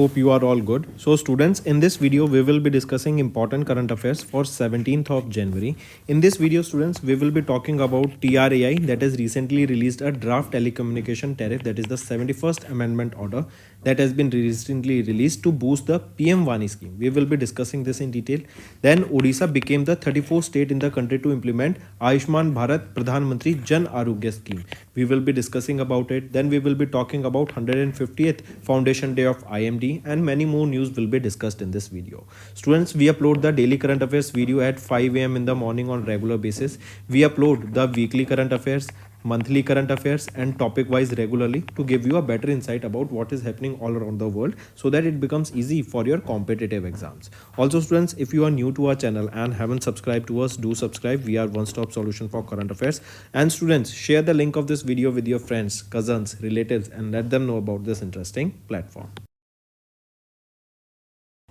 Hope you are all good. So students, in this video we will be discussing important current affairs for 17th of January. In this video students, we will be talking about TRAI that has recently released a draft telecommunication tariff, that is the 71st amendment order that has been recently released to boost the PM Vani scheme. We will be discussing this in detail. Then Odisha became the 34th state in the country to implement Ayushman Bharat Pradhan Mantri Jan Arogya scheme. We will be discussing about it. Then we will be talking about 150th Foundation Day of IMD, and many more news will be discussed in this video. Students, we upload the daily current affairs video at 5 a.m. in the morning on regular basis. We upload the weekly current affairs, monthly current affairs and topic wise regularly to give you a better insight about what is happening all around the world, so that it becomes easy for your competitive exams. Also students, if you are new to our channel and haven't subscribed to us, do subscribe. We are one stop solution for current affairs. And students, share the link of this video with your friends, cousins, relatives and let them know about this interesting platform.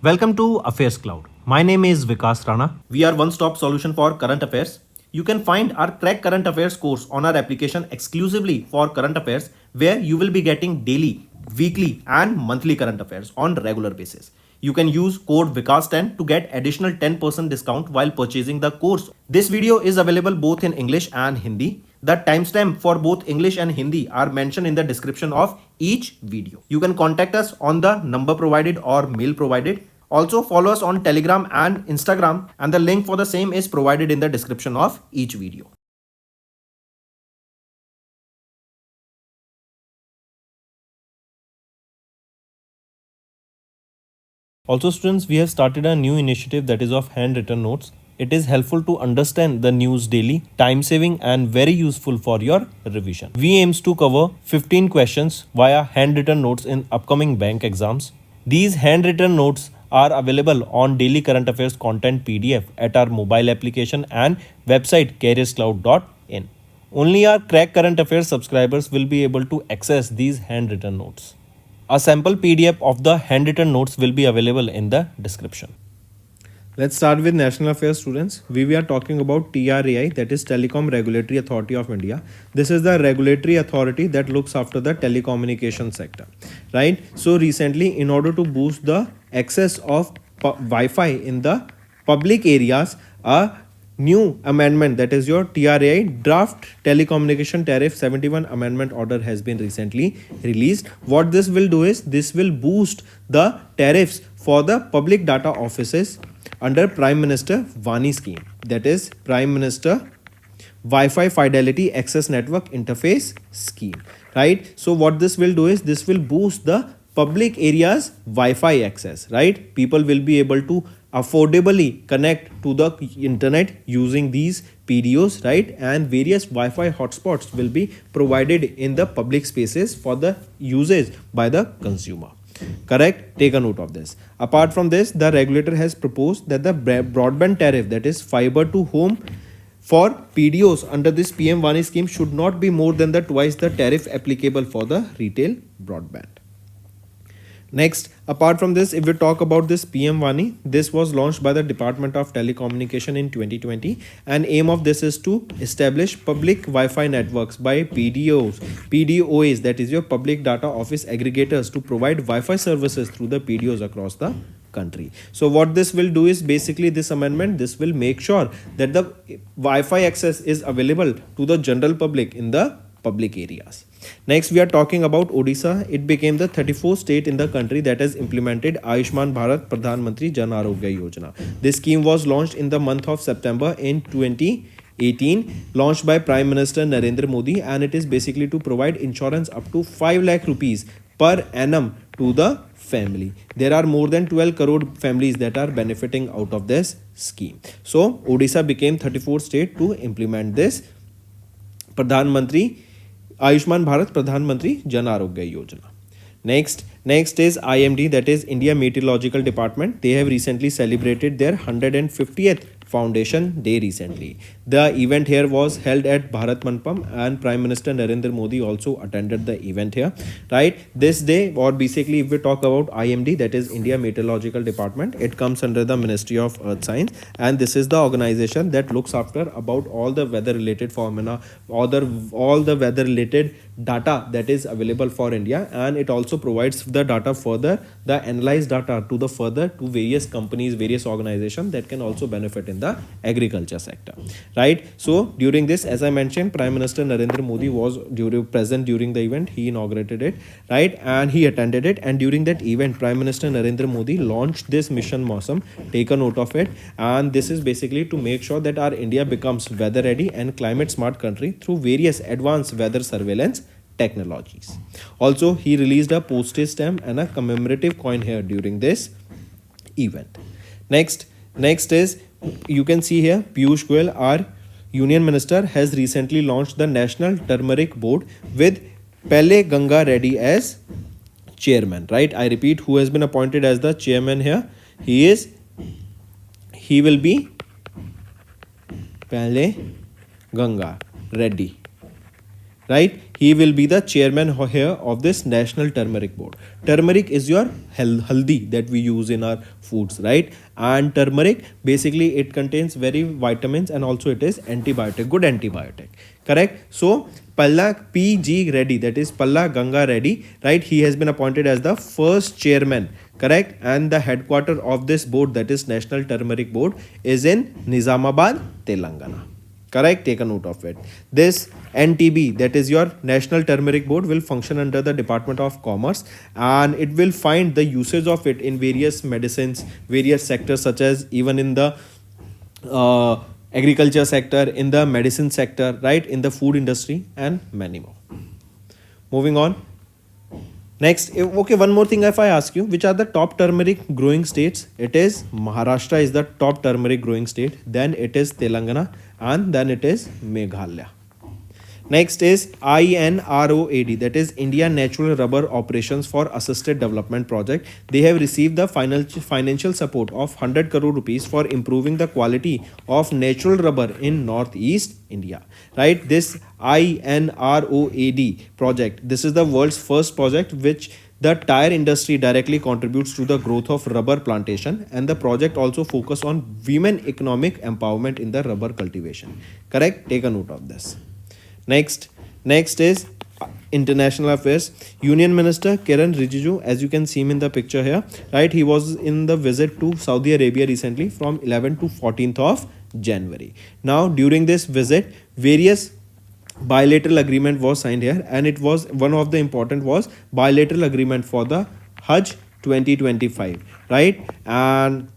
Welcome to Affairs Cloud. My name is Vikas Rana. We are one stop solution for current affairs. You can find our Crack Current Affairs course on our application exclusively for current affairs, where you will be getting daily, weekly and monthly current affairs on regular basis. You can use code VIKAS10 to get additional 10% discount while purchasing the course. This video is available both in English and Hindi. The timestamp for both English and Hindi are mentioned in the description of each video. You can contact us on the number provided or mail provided. Also follow us on Telegram and Instagram, and the link for the same is provided in the description of each video. Also students, we have started a new initiative that is of handwritten notes. It is helpful to understand the news daily, time saving and very useful for your revision. We aims to cover 15 questions via handwritten notes in upcoming bank exams. These handwritten notes are available on daily current affairs content PDF at our mobile application and website careerscloud.in. Only our Crack Current Affairs subscribers will be able to access these handwritten notes. A sample PDF of the handwritten notes will be available in the description. Let's start with national affairs students. We are talking about TRAI, that is Telecom Regulatory Authority of India. This is the regulatory authority that looks after the telecommunication sector, right? So recently, in order to boost the access of Wi-Fi in the public areas, a new amendment, that is your TRAI draft telecommunication tariff 71 amendment order has been recently released. What this will do is this will boost the tariffs for the public data offices under Prime Minister Vani scheme, that is Prime Minister Wi-Fi Fidelity Access Network Interface scheme, right? So what this will do is this will boost the public areas Wi-Fi access, right? People will be able to affordably connect to the internet using these PDOs, right? And various Wi-Fi hotspots will be provided in the public spaces for the usage by the consumer. Correct? Take a note of this. Apart from this, the regulator has proposed that the broadband tariff, that is fiber to home for PDOs under this PM Vani scheme, should not be more than twice the tariff applicable for the retail broadband. Next, apart from this, if we talk about this PM Vani, this was launched by the Department of Telecommunication in 2020, and aim of this is to establish public Wi-Fi networks by PDOs, that is your public data office aggregators, to provide Wi-Fi services through the PDOs across the country. So what this will do is basically this amendment, this will make sure that the Wi-Fi access is available to the general public in the public areas. Next, we are talking about Odisha. It became the 34th state in the country that has implemented Ayushman Bharat Pradhan Mantri Jan Arogya Yojana. This scheme was launched in the month of September in 2018, launched by Prime Minister Narendra Modi, and it is basically to provide insurance up to 5 lakh rupees per annum to the family. There are more than 12 crore families that are benefiting out of this scheme. So Odisha became 34th state to implement this Pradhan Mantri Ayushman Bharat Pradhan Mantri Jan Arogya Yojana. Next is IMD, that is India Meteorological Department. They have recently celebrated their 150th Foundation Day recently. The event here was held at Bharat Mandapam, and Prime Minister Narendra Modi also attended the event here, right? This day, or basically if we talk about IMD, that is India Meteorological Department, it comes under the Ministry of Earth Science, and this is the organization that looks after about all the weather related phenomena, all the weather related data that is available for India, and it also provides the data further, the analyzed data to the further to various companies, various organizations that can also benefit in the agriculture sector, right? So during this, as I mentioned, Prime Minister Narendra Modi was present during the event. He inaugurated it, right, and he attended it. And during that event, Prime Minister Narendra Modi launched this mission Mausam. Take a note of it. And this is basically to make sure that our India becomes weather ready and climate smart country through various advanced weather surveillance technologies. Also, he released a postage stamp and a commemorative coin here during this event. Next is, you can see here, Piyush Goyal, our Union Minister, has recently launched the National Turmeric Board with Pele Ganga Reddy as chairman, right? I repeat, who has been appointed as the chairman here? He will be Pele Ganga Reddy, right? He will be the chairman here of this National Turmeric Board. Turmeric is your haldi that we use in our foods, right? And turmeric, basically it contains very vitamins, and also it is antibiotic, good antibiotic, correct? So Palla P.G. Reddy, that is Palla Ganga Reddy, right? He has been appointed as the first chairman, correct? And the headquarter of this board, that is National Turmeric Board, is in Nizamabad, Telangana. Correct? Take a note of it. This NTB, that is your National Turmeric Board, will function under the Department of Commerce, and it will find the usage of it in various medicines, various sectors, such as even in the agriculture sector, in the medicine sector, right, in the food industry, and many more. Moving on. Next, okay, one more thing if I ask you, which are the top turmeric growing states? It is Maharashtra is the top turmeric growing state, then it is Telangana, and then it is Meghalaya. Next is INROAD, that is India Natural Rubber Operations for Assisted Development Project. They have received the financial support of 100 crore rupees for improving the quality of natural rubber in Northeast India, right? This INROAD project, this is the world's first project which the tire industry directly contributes to the growth of rubber plantation, and the project also focus on women economic empowerment in the rubber cultivation, correct? Take a note of this. Next is international affairs. Union Minister Kiran Rijiju, as you can see him in the picture here, right? He was in the visit to Saudi Arabia recently from 11th to 14th of January. Now, during this visit, various bilateral agreement was signed here, and it was one of the important was bilateral agreement for the Hajj 2025, right? And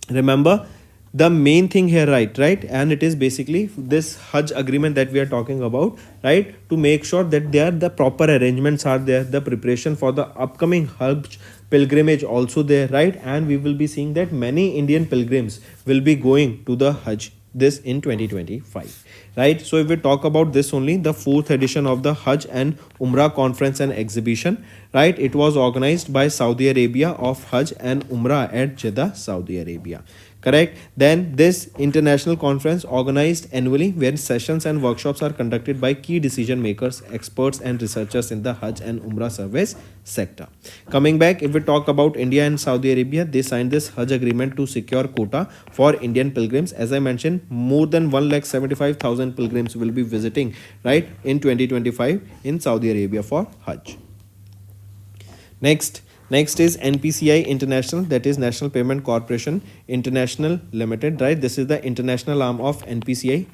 remember, the main thing here, right, and it is basically this Hajj agreement that we are talking about, right, to make sure that the proper arrangements are there, the preparation for the upcoming Hajj pilgrimage also there, right, and we will be seeing that many Indian pilgrims will be going to the Hajj this in 2025, right? So if we talk about this only, the 4th edition of the Hajj and Umrah conference and exhibition, right, it was organized by Saudi Arabia of Hajj and Umrah at Jeddah, Saudi Arabia, correct? Then this international conference organized annually, where sessions and workshops are conducted by key decision makers, experts and researchers in the Hajj and Umrah service sector. Coming back, if we talk about India and Saudi Arabia, they signed this Hajj agreement to secure quota for Indian pilgrims. As I mentioned, more than 1,75,000 pilgrims will be visiting, right, in 2025 in Saudi Arabia for Hajj. Next is NPCI International, that is National Payment Corporation International Limited, right? This is the international arm of NPCI,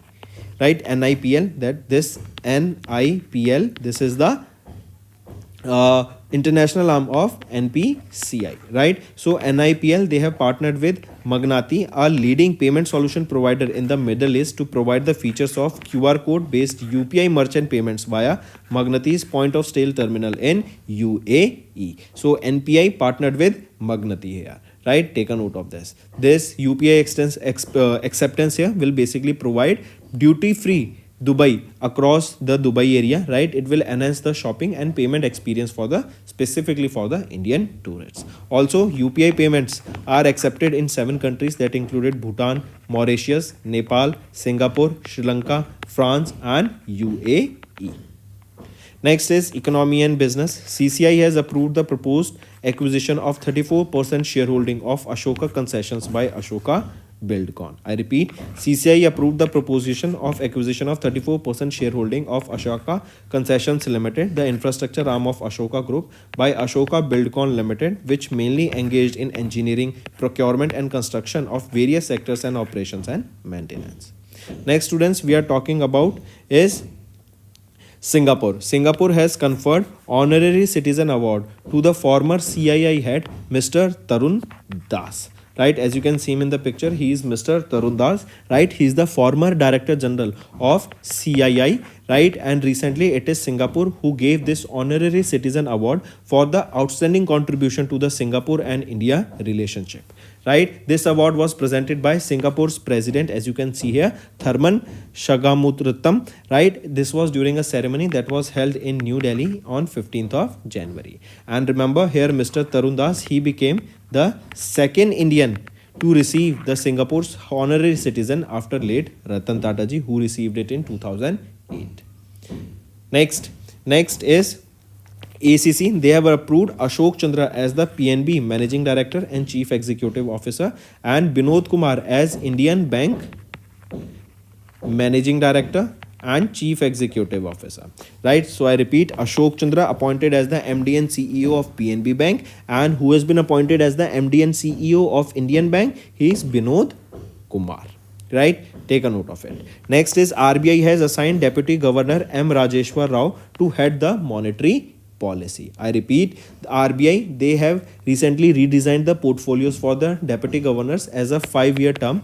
right? NIPL, that this NIPL, this is the international arm of NPCI, right? So NIPL, they have partnered with Magnati, a leading payment solution provider in the Middle East, to provide the features of QR code based UPI merchant payments via Magnati's point of sale terminal in UAE. So NPI partnered with Magnati here, right? Take a note of this. This UPI acceptance here will basically provide duty free Dubai across the Dubai area, right? It will enhance the shopping and payment experience for the specifically for the Indian tourists. Also, UPI payments are accepted in 7 countries that included Bhutan, Mauritius, Nepal, Singapore, Sri Lanka, France, and UAE. Next is economy and business. CCI has approved the proposed acquisition of 34% shareholding of Ashoka Concessions by Ashoka Buildcon. I repeat, CCI approved the proposition of acquisition of 34% shareholding of Ashoka Concessions Limited, the infrastructure arm of Ashoka Group, by Ashoka Buildcon Limited, which mainly engaged in engineering, procurement and construction of various sectors and operations and maintenance. Next, students, we are talking about is Singapore. Singapore has conferred honorary citizen award to the former CII head Mr. Tarun Das. Right, as you can see him in the picture, he is Mr. Tarun Das. Right, he is the former Director General of CII. Right, and recently it is Singapore who gave this honorary citizen award for the outstanding contribution to the Singapore and India relationship. Right, this award was presented by Singapore's president, as you can see here, Tharman Shanmugaratnam. Right, this was during a ceremony that was held in New Delhi on 15th of January. And remember here, Mr. Tarun Das, he became the second Indian to receive the Singapore's honorary citizen after late Ratan Tata ji, who received it in 2008. Next is ACC. They have approved Ashok Chandra as the PNB Managing Director and Chief Executive Officer, and Binod Kumar as Indian Bank Managing Director and Chief Executive Officer. Right, so I repeat, Ashok Chandra appointed as the MD and CEO of PNB Bank, and who has been appointed as the MD and CEO of Indian Bank, he is Binod Kumar. Right, take a note of it. Next is RBI has assigned Deputy Governor M. Rajeshwar Rao to head the monetary policy. I repeat, the RBI, they have recently redesigned the portfolios for the deputy governors as a 5-year term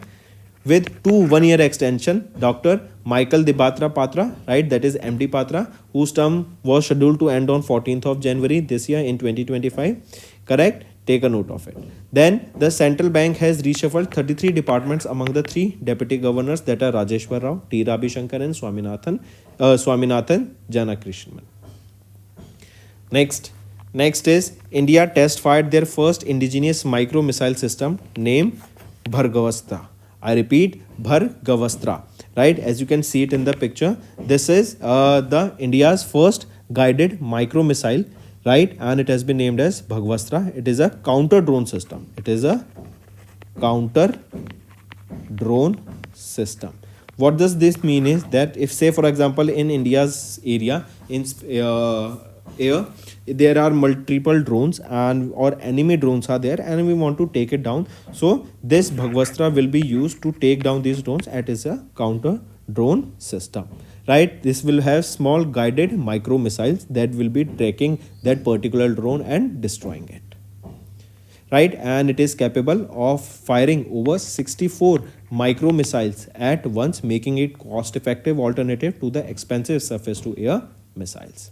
with 2 1-year extension. Dr. Michael Dibatra Patra, right, that is MD Patra, whose term was scheduled to end on 14th of January this year in 2025. Correct? Take a note of it. Then the central bank has reshuffled 33 departments among the 3 deputy governors, that are Rajeshwar Rao, T. Ravi Shankar and Swaminathan Janakrishnan. Next is India test fired their first indigenous micro missile system named Bhargavastra. I repeat, Bhargavastra. Right, as you can see it in the picture, this is the India's first guided micro missile. Right, and it has been named as Bhargavastra. It is a counter drone system. It is a counter drone system. What does this mean is that if, say for example, in India's area, in air, there are multiple drones and or enemy drones are there, and we want to take it down, so this Bhargavastra will be used to take down these drones. It is a counter drone system. Right, this will have small guided micro missiles that will be tracking that particular drone and destroying it. Right, and it is capable of firing over 64 micro missiles at once, making it cost effective alternative to the expensive surface to air missiles.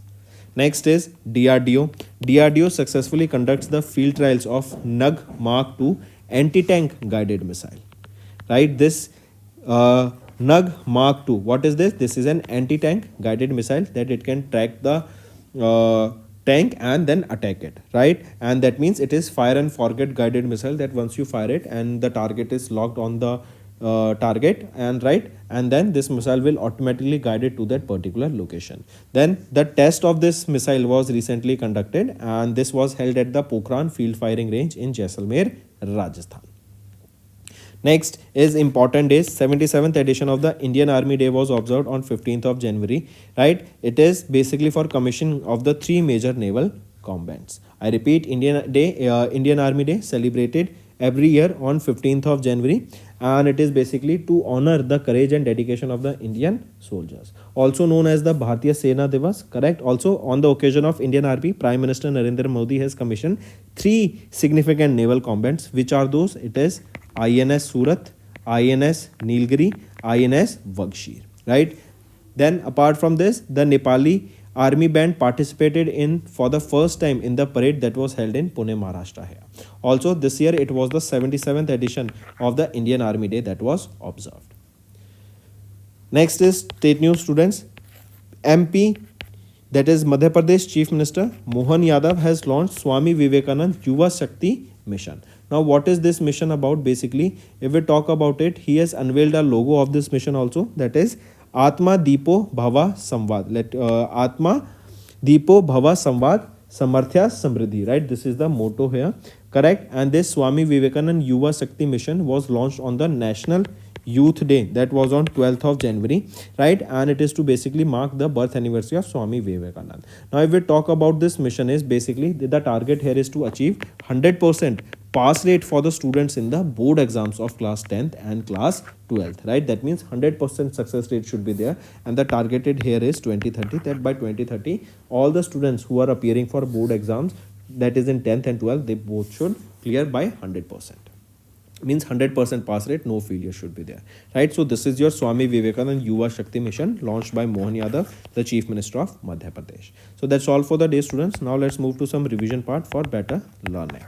Next is DRDO. DRDO successfully conducts the field trials of NUG Mark II anti-tank guided missile. Right, this NUG Mark II, what is this? This is an anti-tank guided missile that it can track the tank and then attack it. Right, and that means it is fire and forget guided missile, that once you fire it and the target is locked on the target, and right, and then this missile will automatically guide it to that particular location. Then the test of this missile was recently conducted, and this was held at the Pokhran field firing range in Jaisalmer, Rajasthan. Next is important days. 77th edition of the Indian Army Day was observed on 15th of January. Right, it is basically for commissioning of the 3 major naval combats. I repeat, Indian Army Day celebrated every year on 15th of January, and it is basically to honor the courage and dedication of the Indian soldiers, also known as the Bharatiya Sena Divas. Correct. Also, on the occasion of Indian Army, Prime Minister Narendra Modi has commissioned 3 significant naval combats. Which are those? It is INS Surat, INS Nilgiri, INS Vagshir. Right. Then apart from this, the Nepali Army Band participated in for the first time in the parade that was held in Pune, Maharashtra here. Also, this year it was the 77th edition of the Indian Army Day that was observed. Next is state news, students. MP, that is Madhya Pradesh Chief Minister Mohan Yadav has launched Swami Vivekanand Yuva Shakti Mission. Now, what is this mission about? Basically, if we talk about it, he has unveiled a logo of this mission also, that is Atma Deepo Bhava Samvad. Atma Deepo Bhava Samvad Samarthya Samriddhi, right? This is the motto here, correct? And this Swami Vivekanand Yuva Shakti Mission was launched on the National Youth Day, that was on 12th of January, right? And it is to basically mark the birth anniversary of Swami Vivekanand. Now, if we talk about this mission, is basically the target here is to achieve 100% pass rate for the students in the board exams of class 10th and class 12th, right? That means 100% success rate should be there, and the targeted here is 2030, that by 2030 all the students who are appearing for board exams, that is in 10th and 12th, they both should clear by 100%. Means 100% pass rate, no failure should be there, right? So this is your Swami Vivekanand Yuva Shakti Mission launched by Mohan Yadav, the Chief Minister of Madhya Pradesh. So that's all for the day, students. Now let's move to some revision part for better learning.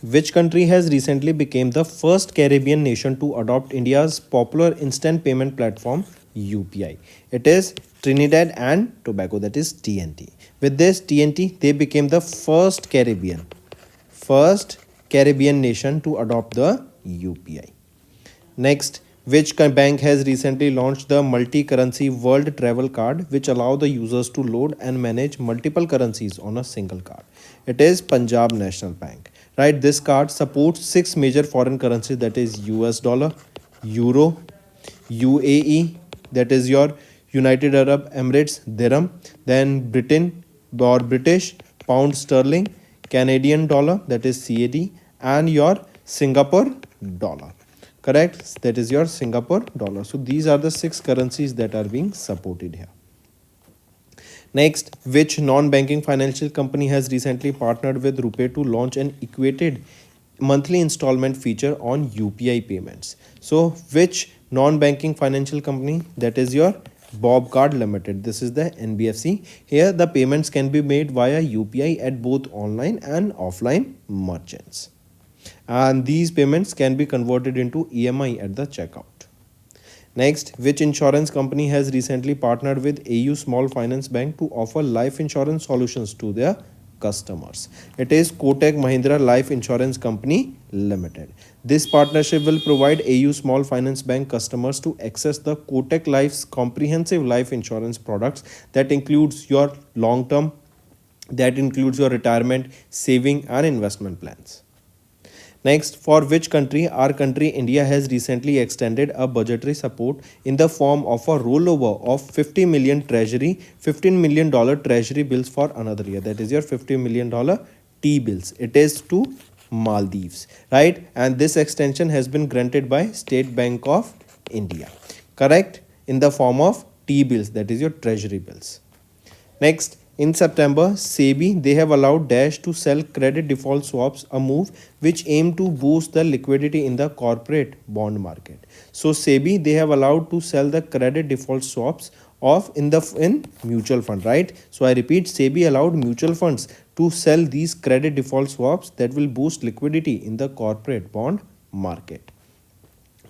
Which country has recently become the first Caribbean nation to adopt India's popular instant payment platform UPI? It is Trinidad and Tobago, that is TNT. With this TNT, they became the first Caribbean nation to adopt the UPI. Next, which bank has recently launched the multi-currency world travel card, which allow the users to load and manage multiple currencies on a single card? It is Punjab National Bank, right? This card supports 6 major foreign currencies, that is US dollar, euro, UAE, that is your United Arab Emirates dirham, then Britain or British pound sterling, Canadian dollar, that is CAD, and your Singapore dollar, correct? That is your Singapore dollar. So these are the 6 currencies that are being supported here. Next, which non-banking financial company has recently partnered with RuPay to launch an equated monthly installment feature on UPI payments? So which non-banking financial company? That is your Bob Card Limited. This is the NBFC. Here the payments can be made via UPI at both online and offline merchants, and these payments can be converted into EMI at the checkout. Next, which insurance company has recently partnered with AU Small Finance Bank to offer life insurance solutions to their customers? It is Kotak Mahindra Life Insurance Company Limited. This partnership will provide AU Small Finance Bank customers to access the Kotak Life's comprehensive life insurance products that includes your long-term, that includes your retirement, saving and investment plans. Next, for which country? Our country India has recently extended a budgetary support in the form of a rollover of $15 million treasury bills for another year. That is your $50 million T-bills. It is to Maldives, right? And this extension has been granted by State Bank of India, correct? In the form of T-bills, that is your treasury bills. Next, in September, SEBI, they have allowed Dash to sell credit default swaps, a move which aimed to boost the liquidity in the corporate bond market. So SEBI, they have allowed to sell the credit default swaps in mutual fund, right? So I repeat, SEBI allowed mutual funds to sell these credit default swaps that will boost liquidity in the corporate bond market.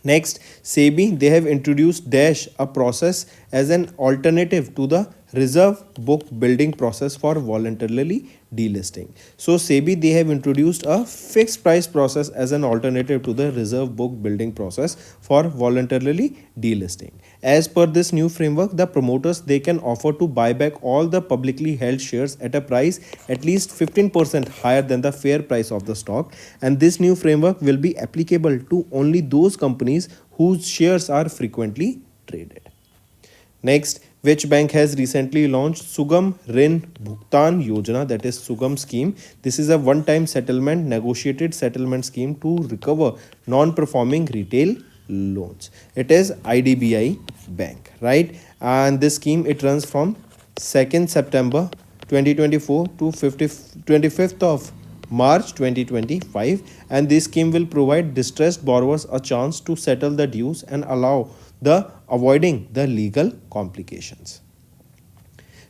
Next, SEBI, they have introduced Dash, a process as an alternative to the reserve book building process for voluntarily delisting. So SEBI, they have introduced a fixed price process as an alternative to the reserve book building process for voluntarily delisting. As per this new framework, the promoters, they can offer to buy back all the publicly held shares at a price at least 15% higher than the fair price of the stock, and this new framework will be applicable to only those companies whose shares are frequently traded. Next, which bank has recently launched Sugam Rin Bhugtan Yojana, that is Sugam scheme? This is a one-time settlement, negotiated settlement scheme to recover non-performing retail loans. It is IDBI Bank, right? And this scheme, it runs from 2nd September 2024 to 25th of March 2025, and this scheme will provide distressed borrowers a chance to settle the dues and allow the avoiding the legal complications.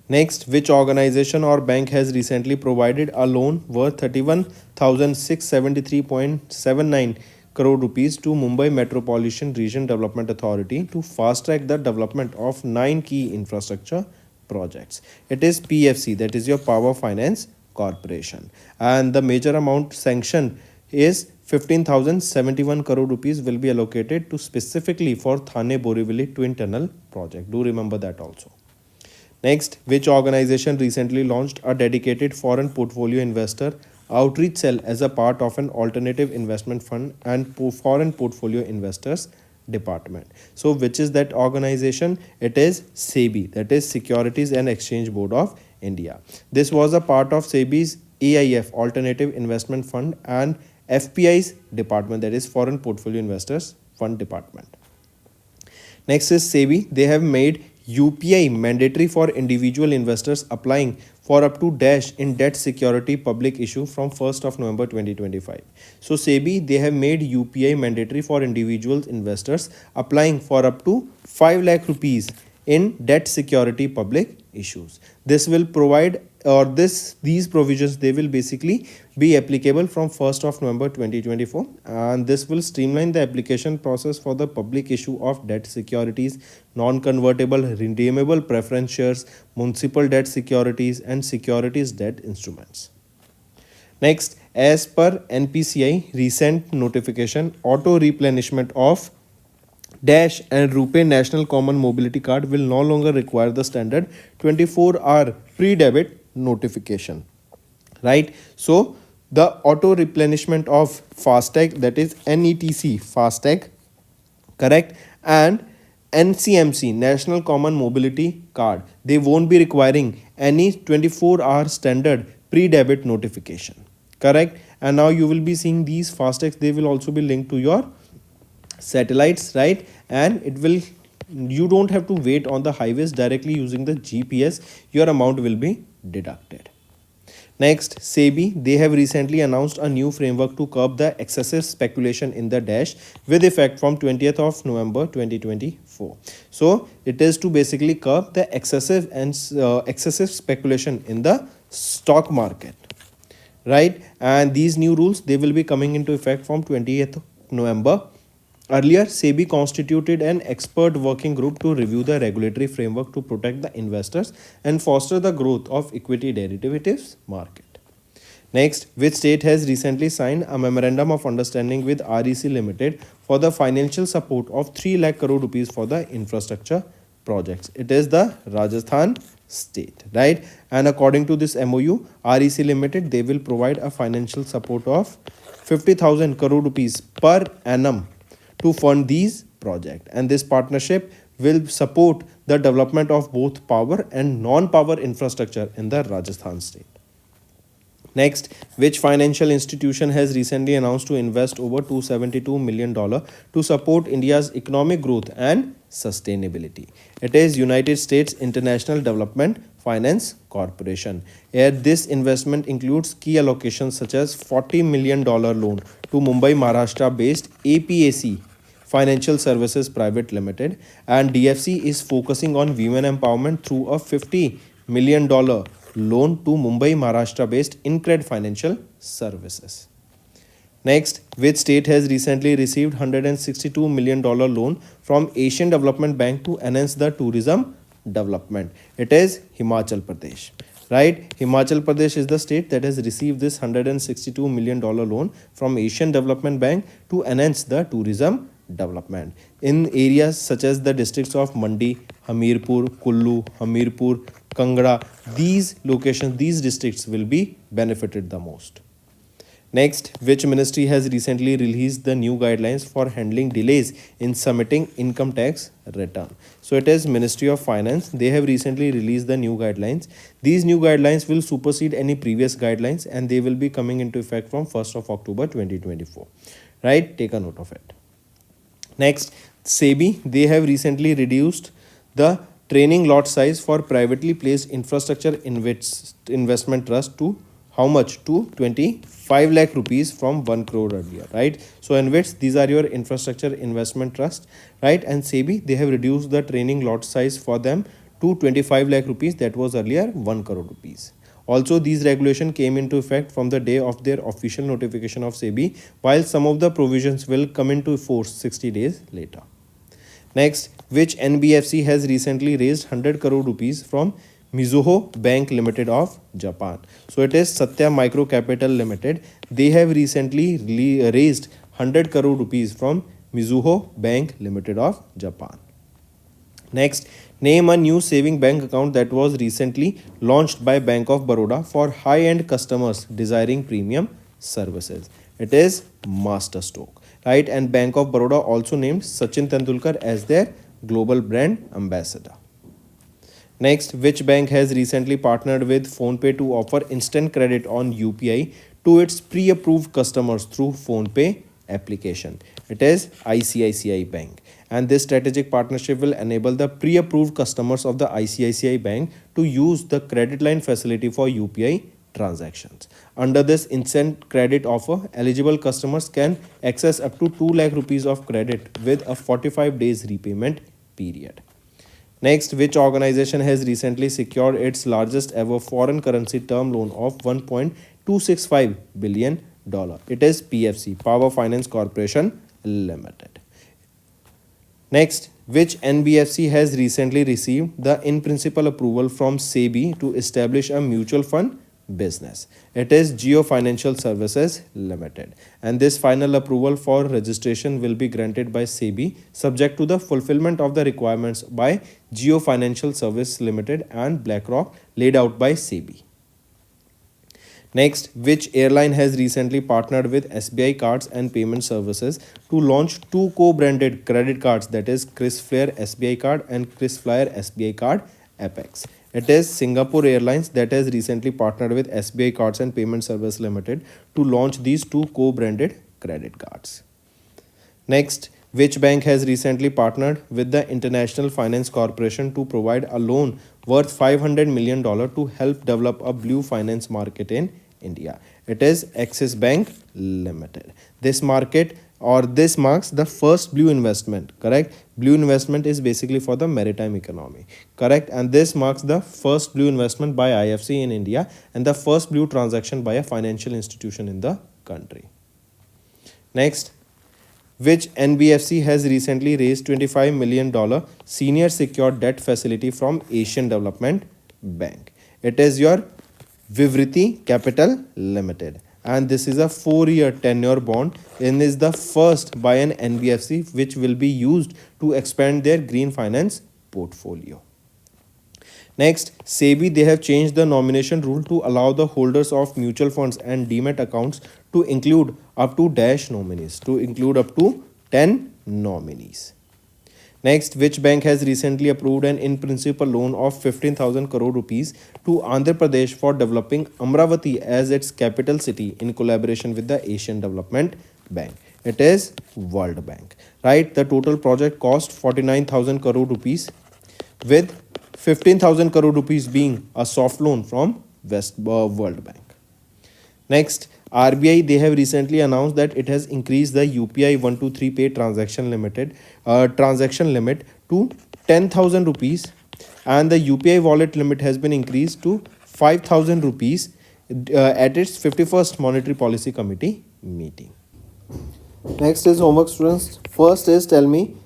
Next, which organization or bank has recently provided a loan worth 31,673.79 crore rupees to Mumbai Metropolitan Region Development Authority to fast track the development of 9 key infrastructure projects. It is PFC, that is your Power Finance Corporation, and the major amount sanctioned is 15,071 crore rupees will be allocated to specifically for Thane Borivali twin tunnel project. Do remember that also. Next, which organization recently launched a dedicated foreign portfolio investor outreach cell as a part of an alternative investment fund and foreign portfolio investors department? So, which is that organization? It is SEBI, that is Securities and Exchange Board of India. This was a part of SEBI's AIF, Alternative Investment Fund, and FPI's department, that is Foreign Portfolio Investors Fund department. Next is SEBI. They have made UPI mandatory for individual investors applying for up to dash in debt security public issue from 1st of November 2025. So SEBI, they have made UPI mandatory for individual investors applying for up to 5 lakh rupees in debt security public issues. This will provide, or these provisions, they will basically be applicable from 1st of November 2024, and this will streamline the application process for the public issue of debt securities, non-convertible redeemable preference shares, municipal debt securities, and securities debt instruments. Next, as per NPCI recent notification, auto replenishment of Dash and RuPay National Common Mobility Card will no longer require the standard 24-hour pre-debit notification. Right? So, the auto replenishment of FASTag, that is NETC FASTag, correct, and NCMC National Common Mobility Card, they won't be requiring any 24-hour standard pre-debit notification. Correct? And now you will be seeing these FASTags, they will also be linked to your satellites, right? And it will, you don't have to wait on the highways, directly using the GPS your amount will be deducted. Next, SEBI, they have recently announced a new framework to curb the excessive speculation in the dash with effect from 20th of November 2024. So it is to basically curb the excessive speculation in the stock market, right? And these new rules, they will be coming into effect from 20th November. Earlier, SEBI constituted an expert working group to review the regulatory framework to protect the investors and foster the growth of equity derivatives market. Next, which state has recently signed a memorandum of understanding with REC Limited for the financial support of 3 lakh crore rupees for the infrastructure projects? It is the Rajasthan state, right? And according to this MOU, REC Limited, they will provide a financial support of 50,000 crore rupees per annum to fund these projects, and this partnership will support the development of both power and non-power infrastructure in the Rajasthan state. Next, which financial institution has recently announced to invest over $272 million to support India's economic growth and sustainability? It is United States International Development Finance Corporation. Here, this investment includes key allocations such as $40 million loan to Mumbai, Maharashtra-based APAC Financial Services Private Limited, and DFC is focusing on women empowerment through a $50 million loan to Mumbai, Maharashtra-based INROAD Financial Services. Next, which state has recently received $162 million loan from Asian Development Bank to enhance the tourism development? It is Himachal Pradesh. Right? Himachal Pradesh is the state that has received this $162 million loan from Asian Development Bank to enhance the tourism development in areas such as the districts of Mandi, Hamirpur, Kullu, Hamirpur, Kangra. These locations, these districts will be benefited the most. Next, which ministry has recently released the new guidelines for handling delays in submitting income tax return? So it is Ministry of Finance. They have recently released the new guidelines. These new guidelines will supersede any previous guidelines, and they will be coming into effect from 1st of October 2024. Right? Take a note of it. Next, SEBI, they have recently reduced the training lot size for privately placed infrastructure investment trust to how much? To 25 lakh rupees from 1 crore earlier, right? So InvITs, these are your infrastructure investment trust, right? And SEBI, they have reduced the training lot size for them to 25 lakh rupees, that was earlier 1 crore rupees. Also, these regulations came into effect from the day of their official notification of SEBI, while some of the provisions will come into force 60 days later. Next, which NBFC has recently raised 100 crore rupees from Mizuho Bank Limited of Japan? So it is Satya Micro Capital Limited. They have recently raised 100 crore rupees from Mizuho Bank Limited of Japan. Next, name a new saving bank account that was recently launched by Bank of Baroda for high-end customers desiring premium services. It is Masterstroke, right? And Bank of Baroda also named Sachin Tendulkar as their global brand ambassador. Next, which bank has recently partnered with PhonePe to offer instant credit on UPI to its pre-approved customers through PhonePe application? It is ICICI Bank. And this strategic partnership will enable the pre-approved customers of the ICICI Bank to use the credit line facility for UPI transactions. Under this instant credit offer, eligible customers can access up to 2 lakh rupees of credit with a 45 days repayment period. Next, which organization has recently secured its largest ever foreign currency term loan of $1.265 billion? It is PFC, Power Finance Corporation Limited. Next, which NBFC has recently received the in-principle approval from SEBI to establish a mutual fund business? It is Geo Financial Services Limited. And this final approval for registration will be granted by SEBI subject to the fulfillment of the requirements by Geo Financial Services Limited and BlackRock laid out by SEBI. Next, which airline has recently partnered with SBI Cards and Payment Services to launch 2 co-branded credit cards, that is KrisFlyer SBI Card and KrisFlyer SBI Card Apex? It is Singapore Airlines that has recently partnered with SBI Cards and Payment Service Limited to launch these 2 co-branded credit cards. Next, which bank has recently partnered with the International Finance Corporation to provide a loan worth $500 million to help develop a blue finance market in India? It is Axis Bank Limited. This marks the first blue investment, correct? Blue investment is basically for the maritime economy, correct? And this marks the first blue investment by IFC in India and the first blue transaction by a financial institution in the country. Next, which NBFC has recently raised $25 million senior secured debt facility from Asian Development Bank? It is your Vivriti Capital Limited. And this is a 4-year tenure bond and is the first by an NBFC which will be used to expand their green finance portfolio. Next, SEBI, they have changed the nomination rule to allow the holders of mutual funds and demat accounts to include up to 10 nominees. Next, which bank has recently approved an in-principle loan of 15,000 crore rupees to Andhra Pradesh for developing Amravati as its capital city in collaboration with the Asian Development Bank? It is World Bank, right? The total project cost 49,000 crore rupees with 15,000 crore rupees being a soft loan from World Bank. Next, RBI, they have recently announced that it has increased the UPI 123 pay transaction limit to 10,000 rupees and the UPI wallet limit has been increased to 5,000 rupees at its 51st Monetary Policy Committee meeting. Next is homework, students. First is, tell me,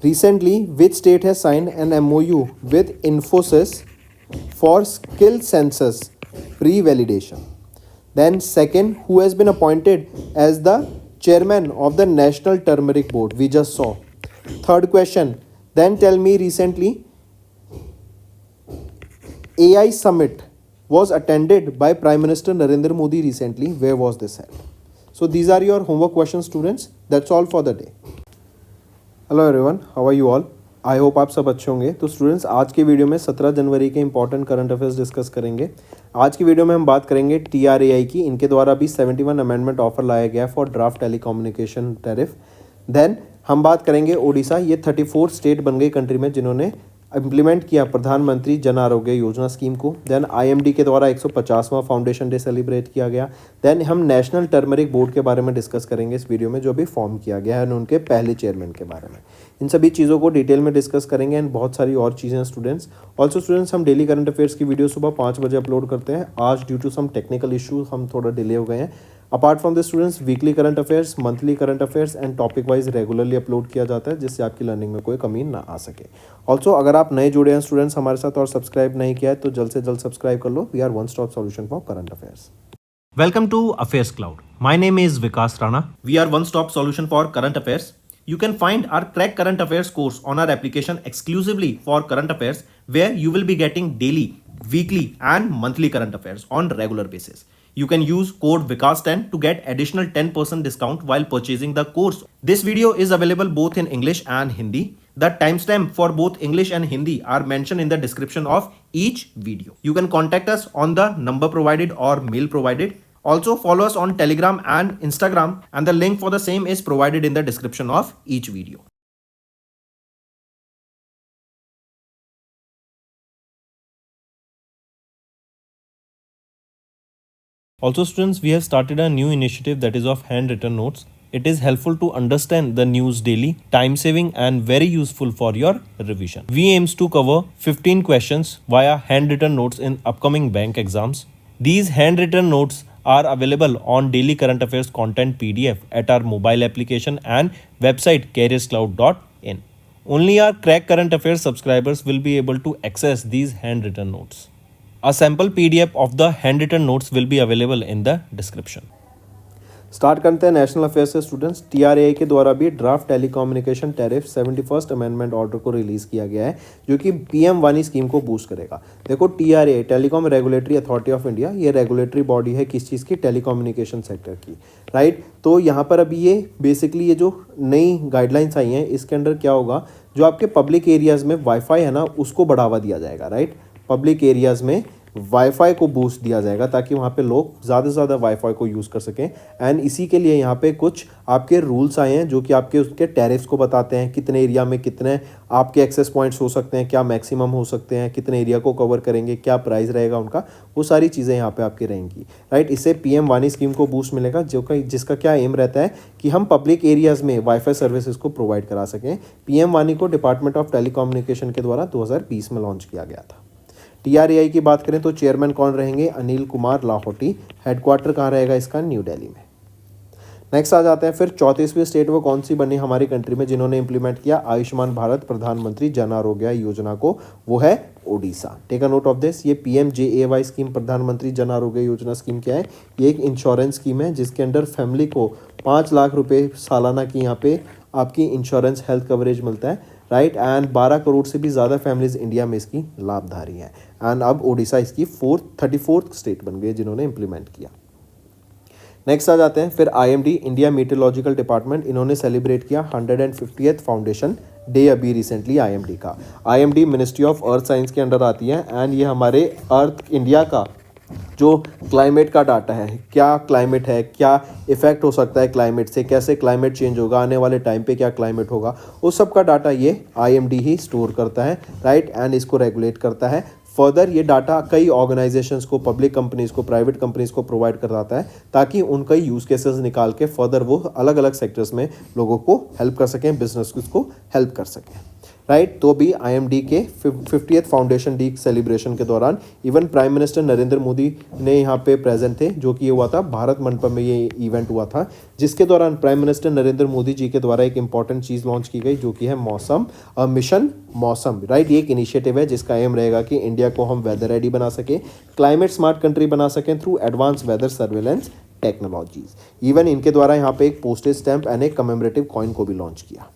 recently which state has signed an MOU with Infosys for skill census pre-validation? Then second, who has been appointed as the chairman of the National Turmeric Board? We just saw. Third question, then tell me, recently AI Summit was attended by Prime Minister Narendra Modi recently. Where was this held? So these are your homework questions, students. That's all for the day. Hello everyone, how are you all? I hope आप सब अच्छे होंगे. तो students, आज की video में 17 जनवरी के important current affairs discuss करेंगे. आज की वीडियो में हम बात करेंगे TRAI की. इनके द्वारा भी 71 अमेंडमेंट ऑफर लाया गया for draft telecommunication tariff. Then हम बात करेंगे ओडिशा. ये 34 स्टेट बन गई कंट्री में जिन्होंने इम्प्लीमेंट किया प्रधानमंत्री जन आरोग्य योजना स्कीम को। देन आईएमडी के द्वारा 150वां फाउंडेशन डे सेलिब्रेट किया गया। देन हम नेशनल टर्मरिक बोर्ड के बारे में डिस्कस करेंगे इस वीडियो में, जो अभी फॉर्म किया गया है, और उनके पहले चेयरमैन के बारे में। इन सभी चीज़ों को डिटेल में डिस्कस करेंगे एंड बहुत सारी और चीज़ें हैं स्टूडेंट्स। ऑल्सो स्टूडेंट्स, हम डेली करंट अफेयर्स की वीडियो सुबह 5 बजे अपलोड करते हैं। आज due to some technical issue हम थोड़ा डिले हो गए हैं। Apart from the students, weekly current affairs, monthly current affairs and topic wise regularly upload किया जाता है, जिससे आपकी लर्निंग में कोई कमी ना आ सके। ऑल्सो अगर आप नए जुड़े हैं स्टूडेंट्स हमारे साथ और सब्सक्राइब नहीं किया है तो जल्द से जल्द सब्सक्राइब कर लो। We are one stop solution for current affairs. Welcome to Affairs Cloud. My name is Vikas Rana. We are one-stop solution for current affairs. You can find our Crack Current Affairs course on our application exclusively for current affairs, where you will be getting daily, weekly and monthly current affairs on regular basis. You can use code VIKAS10 to get additional 10% discount while purchasing the course. This video is available both in English and Hindi. The timestamp for both English and Hindi are mentioned in the description of each video. You can contact us on the number provided or mail provided. Also follow us on Telegram and Instagram, and the link for the same is provided in the description of each video. Also students, we have started a new initiative that is of handwritten notes. It is helpful to understand the news daily, time saving and very useful for your revision. We aims to cover 15 questions via handwritten notes in upcoming bank exams. These handwritten notes are available on daily current affairs content PDF at our mobile application and website careerscloud.in. Only our Crack Current Affairs subscribers will be able to access these handwritten notes. A sample PDF of the handwritten notes will be available in the description. Start करते हैं national affairs से students. TRAI के द्वारा भी draft telecommunication tariff 71st amendment order को release किया गया है, जो कि पीएम वानी स्कीम को बूस्ट करेगा। देखो, TRAI telecom regulatory authority of India, ये रेगुलेटरी बॉडी है किस चीज़ की? टेलीकम्युनिकेशन सेक्टर की, राइट। तो यहाँ पर अभी ये बेसिकली ये जो नई गाइडलाइंस आई हैं, इसके अंडर क्या होगा, जो आपके पब्लिक एरियाज़ में वाईफाई है ना, उसको बढ़ावा दिया जाएगा, राइट। पब्लिक एरियाज़ में वाईफाई को बूस्ट दिया जाएगा ताकि वहाँ पे लोग ज़्यादा से ज़्यादा वाईफाई को यूज़ कर सकें। एंड इसी के लिए यहाँ पे कुछ आपके रूल्स आए हैं, जो कि आपके उसके टैरिफ्स को बताते हैं, कितने एरिया में कितने आपके एक्सेस पॉइंट्स हो सकते हैं, क्या मैक्सिमम हो सकते हैं, कितने एरिया को कवर करेंगे, क्या प्राइस रहेगा उनका, वो सारी चीज़ें यहाँ पे आपकी रहेंगी, राइट। इससे पीएम वानी स्कीम को बूस्ट मिलेगा, जिसका क्या एम रहता है कि हम पब्लिक एरियाज़ में वाईफाई सर्विसेज को प्रोवाइड करा सकें। पीएम वानी को डिपार्टमेंट ऑफ टेलीकम्युनिकेशन के द्वारा 2020 में लॉन्च किया गया था। टीआरएआई की बात करें तो चेयरमैन कौन रहेंगे? अनिल कुमार लाहौटी। हेडक्वार्टर कहाँ रहेगा इसका? न्यू दिल्ली में। नेक्स्ट आ जाते हैं फिर 34वीं स्टेट वो कौन सी बनी हमारी कंट्री में जिन्होंने इंप्लीमेंट किया आयुष्मान भारत प्रधानमंत्री जन आरोग्य योजना को? वो है Odisha. Take a note of this. ये पीएमजेएवाई स्कीम, प्रधानमंत्री जन आरोग्य योजना स्कीम क्या है? ये एक इंश्योरेंस स्कीम है जिसके अंडर फैमिली को 5 लाख रुपए सालाना की यहाँ पे आपकी इंश्योरेंस हेल्थ कवरेज मिलता है, राइट। एंड 12 करोड़ से भी ज़्यादा फैमिलीज इंडिया में इसकी लाभधारी हैं। एंड अब ओडिशा इसकी 34th स्टेट बन गई जिन्होंने इंप्लीमेंट किया। नेक्स्ट आ जाते हैं फिर आईएमडी, इंडिया मीटरोलॉजिकल डिपार्टमेंट। इन्होंने सेलिब्रेट किया 150th फाउंडेशन डे अभी रिसेंटली आईएमडी का। IMD ministry of earth science के अंडर आती है एंड ये हमारे अर्थ इंडिया का जो क्लाइमेट का डाटा है, क्या क्लाइमेट है, क्या इफेक्ट हो सकता है क्लाइमेट से, कैसे क्लाइमेट चेंज होगा, आने वाले टाइम पे क्या क्लाइमेट होगा, उस सब का डाटा ये आईएमडी ही स्टोर करता है, राइट। एंड इसको रेगुलेट करता है। फर्दर ये डाटा कई ऑर्गेनाइजेशंस को, पब्लिक कंपनीज को, प्राइवेट कंपनीज को प्रोवाइड कराता है ताकि उनका यूज़ केसेस निकाल के फर्दर वो अलग अलग सेक्टर्स में लोगों को हेल्प कर सकें, बिजनेस को हेल्प कर सकें, राइट। तो भी आईएमडी के 50th फाउंडेशन डे सेलिब्रेशन के दौरान even prime minister Narendra Modi ने यहाँ पे प्रेजेंट थे, जो कि ये हुआ था भारत मंडपम में, ये इवेंट हुआ था जिसके दौरान प्राइम मिनिस्टर नरेंद्र मोदी जी के द्वारा एक इंपॉर्टेंट चीज़ लॉन्च की गई, जो कि है मौसम मिशन मौसम, राइट। ये एक इनिशिएटिव है जिसका एम रहेगा कि इंडिया को हम वेदर रेडी बना सकें, क्लाइमेट स्मार्ट कंट्री बना सकें through advance weather surveillance technologies. Even इनके द्वारा यहाँ पे एक पोस्टेज स्टैंप एंड एक कमेमोरेटिव कॉइन को भी लॉन्च किया।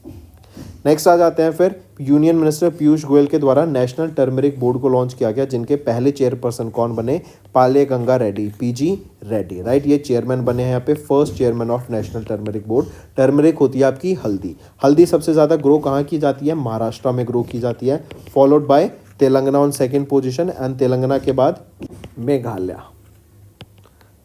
नेक्स्ट आ जाते हैं फिर यूनियन मिनिस्टर पीयूष गोयल के द्वारा नेशनल टर्मरिक बोर्ड को लॉन्च किया गया, जिनके पहले चेयरपर्सन कौन बने? पाले गंगा रेड्डी, पीजी रेड्डी, राइट। ये चेयरमैन बने हैं यहाँ पे, first chairman of national turmeric board. Turmeric होती है आपकी हल्दी। हल्दी सबसे ज़्यादा ग्रो कहाँ की जाती है? महाराष्ट्र में ग्रो की जाती है, followed by Telangana on 2nd position and Telangana के बाद मेघालय,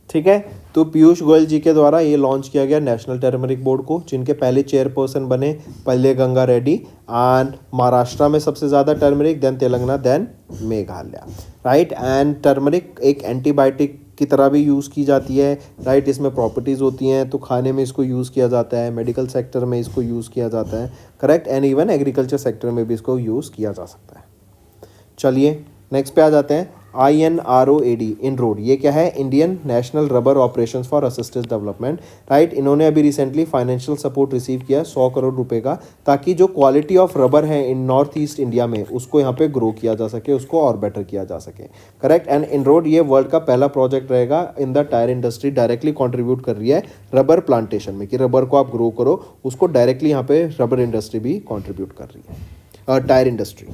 ठीक है। तो पीयूष गोयल जी के द्वारा ये लॉन्च किया गया नेशनल टर्मरिक बोर्ड को, जिनके पहले चेयरपर्सन बने पल्ले गंगा रेड्डी। एंड महाराष्ट्र में सबसे ज़्यादा turmeric, then Telangana, then Meghalaya, right. And turmeric एक एंटीबायोटिक की तरह भी यूज़ की जाती है, राइट। इसमें प्रॉपर्टीज़ होती हैं, तो खाने में इसको यूज़ किया जाता है, मेडिकल सेक्टर में इसको यूज़ किया जाता है, correct. And even agriculture sector में भी इसको यूज़ किया जा सकता है। चलिए नेक्स्ट पे आ जाते हैं। INROAD, इनरोड, ये क्या है? Indian national rubber operations for assistance development, right. इन्होंने अभी रिसेंटली फाइनेंशियल सपोर्ट रिसीव किया 100 करोड़ रुपए का, ताकि जो क्वालिटी ऑफ रबर है इन नॉर्थ ईस्ट इंडिया में उसको यहाँ पे ग्रो किया जा सके, उसको और बेटर किया जा सके, करेक्ट। एंड इनरोड ये वर्ल्ड का पहला प्रोजेक्ट रहेगा in the tyre industry, directly contribute कर रही है रबर प्लांटेशन में, कि रबर को आप ग्रो करो, उसको डायरेक्टली यहाँ पे रबर इंडस्ट्री भी कॉन्ट्रीब्यूट कर रही है, टायर इंडस्ट्री,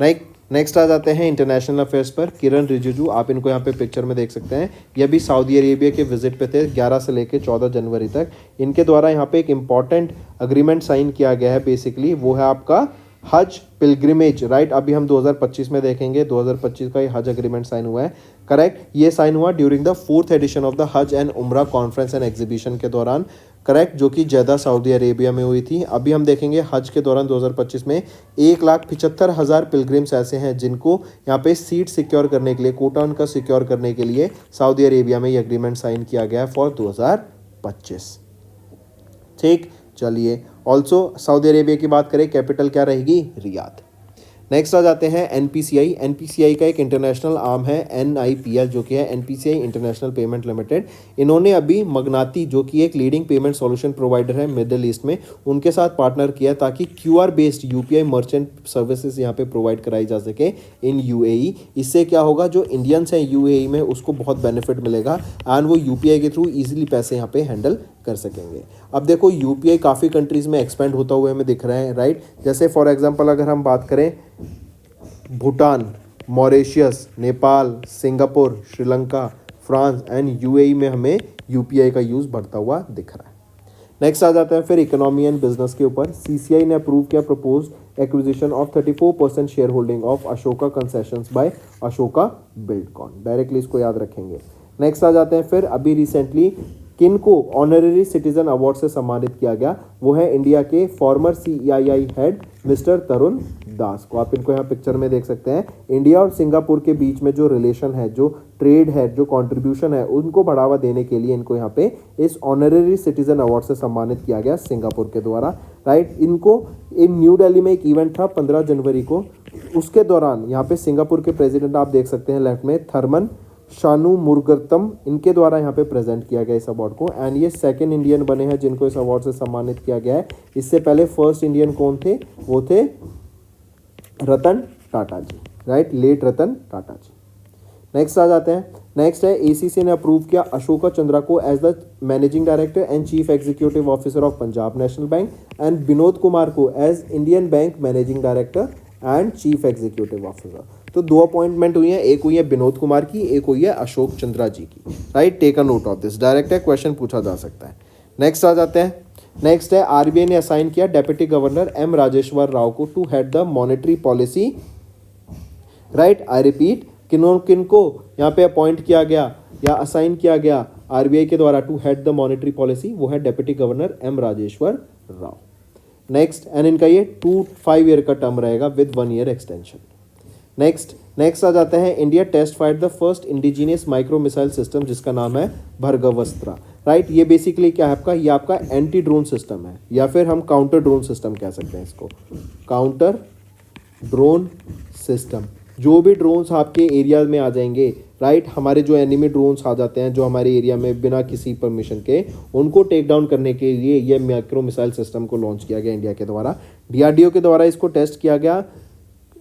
राइट। नेक्स्ट आ जाते हैं इंटरनेशनल अफेयर्स पर। किरण रिजिजू, आप इनको यहाँ पे पिक्चर में देख सकते हैं, ये भी सऊदी अरेबिया के विजिट पे थे 11 से लेकर 14 जनवरी तक। इनके द्वारा यहाँ पे एक इम्पॉर्टेंट अग्रीमेंट साइन किया गया है, बेसिकली वो है आपका हज पिलग्रिमेज, राइट। अभी हम 2025 में देखेंगे, 2025 का ये हज एग्रीमेंट साइन हुआ है, करेक्ट। ये साइन हुआ during the 4th edition of the Hajj and Umrah conference and exhibition के दौरान, करेक्ट, जो कि जेदा सऊदी अरेबिया में हुई थी। अभी हम देखेंगे हज के दौरान 2025 में 1,75,000 पिलग्रिम्स ऐसे हैं जिनको यहाँ पे सीट सिक्योर करने के लिए, कोटा उनका सिक्योर करने के लिए सऊदी अरेबिया में ये एग्रीमेंट साइन किया गया है फॉर 2025, ठीक। चलिए, ऑल्सो सऊदी अरेबिया की बात करें, कैपिटल क्या रहेगी? रियाद। नेक्स्ट आ जाते हैं एनपीसीआई। एनपीसीआई का एक इंटरनेशनल आर्म है एनआईपीएल, जो कि है एनपीसीआई इंटरनेशनल पेमेंट लिमिटेड। इन्होंने अभी मगनाती, जो कि एक लीडिंग पेमेंट सॉल्यूशन प्रोवाइडर है मिडिल ईस्ट में, उनके साथ पार्टनर किया ताकि QR based UPI merchant services यहाँ पे प्रोवाइड कराई जा सके इन यूएई। इससे क्या होगा, जो इंडियंस हैं यूएई में उसको बहुत बेनिफिट मिलेगा एंड वो यूपीआई के थ्रू ईजिली पैसे यहाँ पे हैंडल कर सकेंगे। अब देखो यूपीआई काफ़ी कंट्रीज़ में एक्सपेंड होता हुआ हमें दिख रहा है, राइट। जैसे फॉर एग्जांपल अगर हम बात करें, Bhutan, Mauritius, Nepal, Singapore, Sri Lanka, France and UAE में हमें यूपीआई का यूज़ बढ़ता हुआ दिख रहा है। नेक्स्ट आ जाता है फिर इकोनॉमी एंड बिजनेस के ऊपर। सीसीआई ने अप्रूव किया proposed acquisition of 34% share holding of Ashoka Concessions by Ashoka Buildcon, directly इसको याद रखेंगे। नेक्स्ट आ जाते हैं फिर, अभी रिसेंटली किनको ऑनररी सिटीजन अवार्ड से सम्मानित किया गया, वो है इंडिया के फॉर्मर सीआईआई हेड मिस्टर तरुण दास को। आप इनको यहाँ पिक्चर में देख सकते हैं। इंडिया और सिंगापुर के बीच में जो रिलेशन है, जो ट्रेड है, जो कंट्रीब्यूशन है, उनको बढ़ावा देने के लिए इनको यहाँ पे इस ऑनररी सिटीजन अवार्ड से सम्मानित किया गया सिंगापुर के द्वारा, राइट। इनको इन न्यू दिल्ली में एक इवेंट था 15 जनवरी को, उसके दौरान यहाँ पे सिंगापुर के प्रेसिडेंट आप देख सकते हैं लेफ्ट में, थर्मन शानुमुरगतम, इनके द्वारा यहाँ पे प्रेजेंट किया गया इस अवार्ड को। एंड ये सेकंड इंडियन बने हैं जिनको इस अवार्ड से सम्मानित किया गया है। इससे पहले फर्स्ट इंडियन कौन थे? वो थे रतन टाटा जी, राइट, लेट रतन टाटा जी। नेक्स्ट आ जाते हैं। नेक्स्ट है एसीसी ने अप्रूव किया अशोका चंद्रा को as the managing director and chief executive officer of Punjab national bank and Vinod Kumar को as Indian bank managing director and chief executive officer. तो 2 अपॉइंटमेंट हुई हैं, एक हुई है विनोद कुमार की, एक हुई है अशोक चंद्रा जी की, right. Take a note of this, direct है, क्वेश्चन पूछा जा सकता है। नेक्स्ट आ जाते हैं। नेक्स्ट है आरबीआई ने असाइन किया deputy governor M Rajeshwar Rao को to head the monetary policy, right. I repeat, किनको यहाँ पे अपॉइंट किया गया या असाइन किया गया आरबीआई के द्वारा to head the monetary policy, वो है deputy governor M Rajeshwar Rao. Next, and इनका ये 5 ईयर का टर्म रहेगा विद 1 ईयर एक्सटेंशन। नेक्स्ट आ जाता है India test fight the first indigenous micro missile system, जिसका नाम है भर्गवस्त्रा, राइट। ये बेसिकली क्या है आपका, ये आपका एंटी ड्रोन सिस्टम है, या फिर हम काउंटर ड्रोन सिस्टम कह सकते हैं इसको, काउंटर ड्रोन सिस्टम। जो भी ड्रोन्स आपके एरिया में आ जाएंगे, राइट, हमारे जो एनिमी ड्रोन्स आ जाते हैं जो हमारे एरिया में बिना किसी परमिशन के, उनको टेक डाउन करने के लिए ये माइक्रो मिसाइल सिस्टम को लॉन्च किया गया इंडिया के द्वारा, डीआरडीओ के द्वारा इसको टेस्ट किया गया,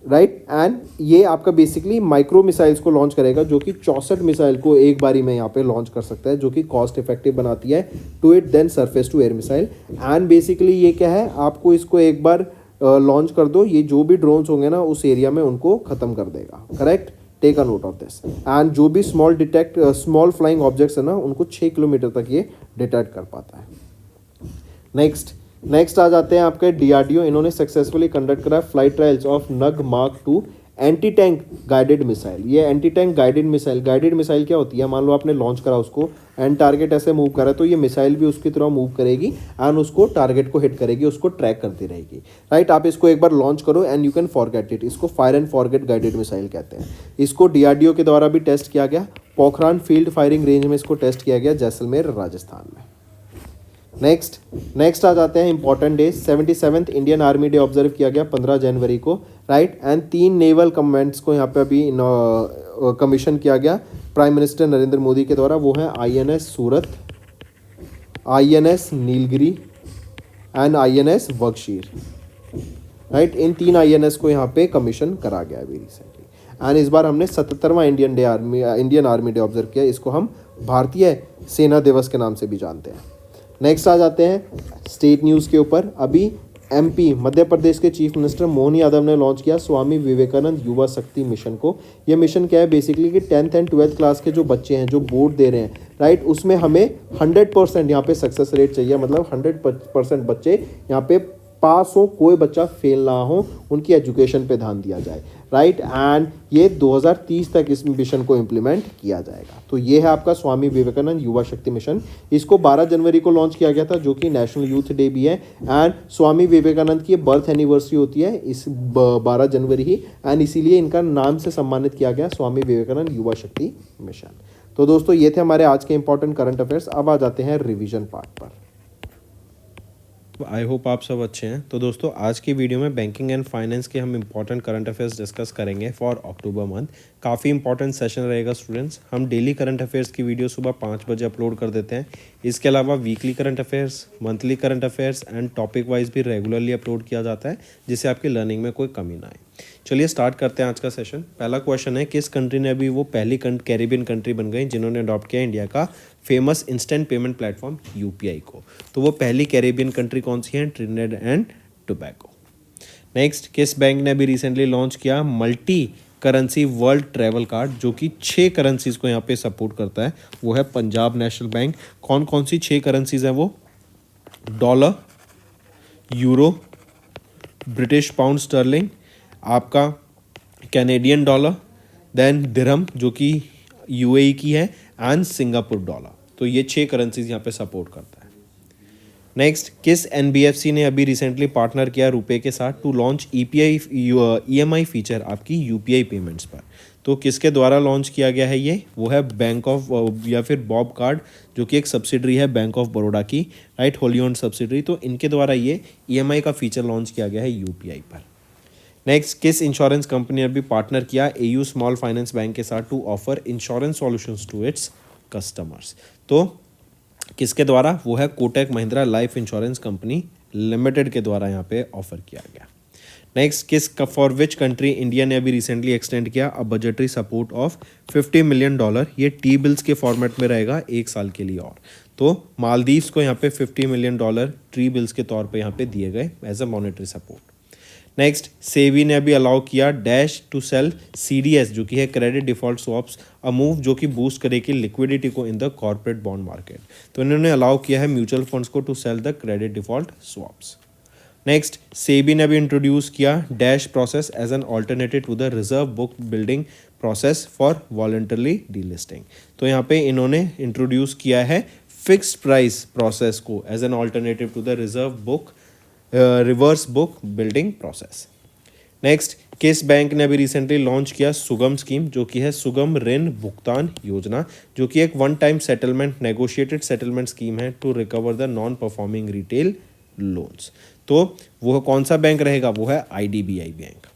राइट। एंड ये आपका बेसिकली माइक्रो मिसाइल्स को लॉन्च करेगा, जो कि 64 मिसाइल को एक बारी में यहाँ पे लॉन्च कर सकता है, जो कि कॉस्ट इफेक्टिव बनाती है to it than surface to air missile. And basically ये क्या है, आपको इसको एक बार लॉन्च कर दो, ये जो भी ड्रोन्स होंगे ना उस एरिया में उनको खत्म कर देगा, correct. Take a note of this. And जो भी स्मॉल फ्लाइंग ऑब्जेक्ट्स है ना, उनको 6 किलोमीटर तक ये डिटेक्ट कर पाता है। नेक्स्ट आ जाते हैं आपके डीआरडीओ। इन्होंने सक्सेसफुली कंडक्ट करा फ्लाइट ट्रायल्स ऑफ नग mark 2 anti tank guided missile, ये एंटी टैंक गाइडेड मिसाइल क्या होती है, मान लो आपने लॉन्च करा उसको एंड टारगेट ऐसे मूव करा तो ये मिसाइल भी उसकी तरह मूव करेगी एंड उसको टारगेट को हिट करेगी, उसको ट्रैक करती रहेगी, राइट। आप इसको एक बार लॉन्च करो and you can forget it. इसको fire and forget guided missile कहते हैं। इसको डीआरडीओ के द्वारा भी टेस्ट किया गया, पोखरान फील्ड फायरिंग रेंज में इसको टेस्ट किया गया, जैसलमेर राजस्थान में। नेक्स्ट आ जाते हैं important day. 77th Indian army day observe किया गया 15 जनवरी को, राइट। एंड 3 नेवल कमेंट्स को यहाँ पे अभी कमीशन किया गया प्राइम मिनिस्टर नरेंद्र मोदी के द्वारा। वो है INS Surat, INS Nilgiri and INS Vaghsheer, right. इन 3 INS को यहाँ पे कमीशन करा गया अभी रिसेंटली। एंड इस बार हमने 77वां इंडियन आर्मी डे ऑब्जर्व किया। इसको हम भारतीय सेना दिवस के नाम से भी जानते हैं। नेक्स्ट आ जाते हैं स्टेट न्यूज़ के ऊपर। अभी MP मध्य प्रदेश के चीफ मिनिस्टर मोहन यादव ने लॉन्च किया स्वामी विवेकानंद युवा शक्ति मिशन को। ये मिशन क्या है बेसिकली कि 10th एंड 12th क्लास के जो बच्चे हैं जो बोर्ड दे रहे हैं, राइट, उसमें हमें 100% यहाँ पे सक्सेस रेट चाहिए, मतलब 100% बच्चे यहाँ पे पास हो, कोई बच्चा फेल ना हो, उनकी एजुकेशन पे ध्यान दिया जाए, राइट। एंड ये 2030 तक इस मिशन को इम्प्लीमेंट किया जाएगा। तो ये है आपका स्वामी विवेकानंद युवा शक्ति मिशन। इसको 12 जनवरी को लॉन्च किया गया था, जो कि नेशनल यूथ डे भी है। एंड स्वामी विवेकानंद की बर्थ एनिवर्सरी होती है इस 12 जनवरी ही, एंड इसीलिए इनका नाम से सम्मानित किया गया स्वामी विवेकानंद युवा शक्ति मिशन। तो दोस्तों ये थे हमारे आज के इंपॉर्टेंट करंट अफेयर्स। अब आ जाते हैं रिविजन पार्ट पर। आई होप आप सब अच्छे हैं। तो दोस्तों आज की वीडियो में बैंकिंग एंड फाइनेंस के हम इंपॉर्टेंट करंट अफेयर्स डिस्कस करेंगे फॉर अक्टूबर मंथ। काफ़ी इंपॉर्टेंट सेशन रहेगा स्टूडेंट्स। हम डेली करंट अफेयर्स की वीडियो सुबह 5 बजे अपलोड कर देते हैं। इसके अलावा weekly current affairs, monthly current affairs and topic wise भी रेगुलरली अपलोड किया जाता है, जिससे आपकी लर्निंग में कोई कमी ना आए। चलिए स्टार्ट करते हैं आज का सेशन। पहला क्वेश्चन है, किस कंट्री ने अभी वो पहली कैरेबियन कंट्री बन गई जिन्होंने अडॉप्ट किया इंडिया का famous instant payment platform UPI को। तो वो पहली कैरेबियन कंट्री कौन सी है? Trinidad and Tobago. नेक्स्ट, किस बैंक ने अभी रिसेंटली लॉन्च किया multi currency world travel card, जो कि 6 करेंसीज को यहाँ पे सपोर्ट करता है? वो है पंजाब नेशनल बैंक। कौन कौन सी 6 करेंसीज हैं वो? Dollar, euro, British pound sterling, आपका कैनेडियन डॉलर, देन दिरहम जो कि UAE की है, एंड सिंगापुर डॉलर। तो ये 6 करेंसीज यहाँ पे सपोर्ट करता है। नेक्स्ट, किस NBFC ने अभी रिसेंटली पार्टनर किया रुपए के साथ टू लॉन्च EMI फीचर आपकी UPI पेमेंट्स पर? तो किसके द्वारा लॉन्च किया गया है ये? वो है बैंक ऑफ या फिर बॉब कार्ड, जो कि एक सब्सिडरी है बैंक ऑफ बड़ौदा की, राइट, होली ओन्ड सब्सिडरी। तो इनके द्वारा ये EMI का फीचर लॉन्च किया गया है UPI पर। नेक्स्ट, किस इंश्योरेंस कंपनी ने भी पार्टनर किया AU स्मॉल फाइनेंस बैंक के साथ to offer insurance solutions to its customers? तो किसके द्वारा? वो है Kotak Mahindra life insurance company limited के द्वारा यहाँ पे ऑफर किया गया। नेक्स्ट, किस फॉर विच कंट्री इंडिया ने अभी रिसेंटली एक्सटेंड किया अ बजटरी सपोर्ट ऑफ $50 मिलियन? ये टी बिल्स के फॉर्मेट में रहेगा 1 साल के लिए। और तो मालदीव्स को यहाँ पे $50 मिलियन ट्री बिल्स के तौर पे यहाँ पे दिए गए as a monetary support. Next, SEBI ने अभी अलाउ किया डैश टू सेल CDS, जो कि है credit default swaps, a move जो कि बूस्ट करेगी लिक्विडिटी को in the corporate bond market. तो इन्होंने अलाउ किया है म्यूचुअल फंड्स को to sell the credit default swaps. Next, SEBI ने अभी इंट्रोड्यूस किया dash process as an alternative to the reserve book building process for voluntarily delisting. तो यहाँ पे इन्होंने इंट्रोड्यूस किया है फिक्स्ड प्राइस प्रोसेस को as an alternative to the reverse book building process. Next, किस बैंक ने अभी रिसेंटली लॉन्च किया सुगम स्कीम, जो कि है सुगम ऋण भुगतान योजना, जो कि एक one time settlement negotiated settlement scheme है to recover the non performing retail loans. तो वो कौन सा बैंक रहेगा? वो है IDBI बैंक।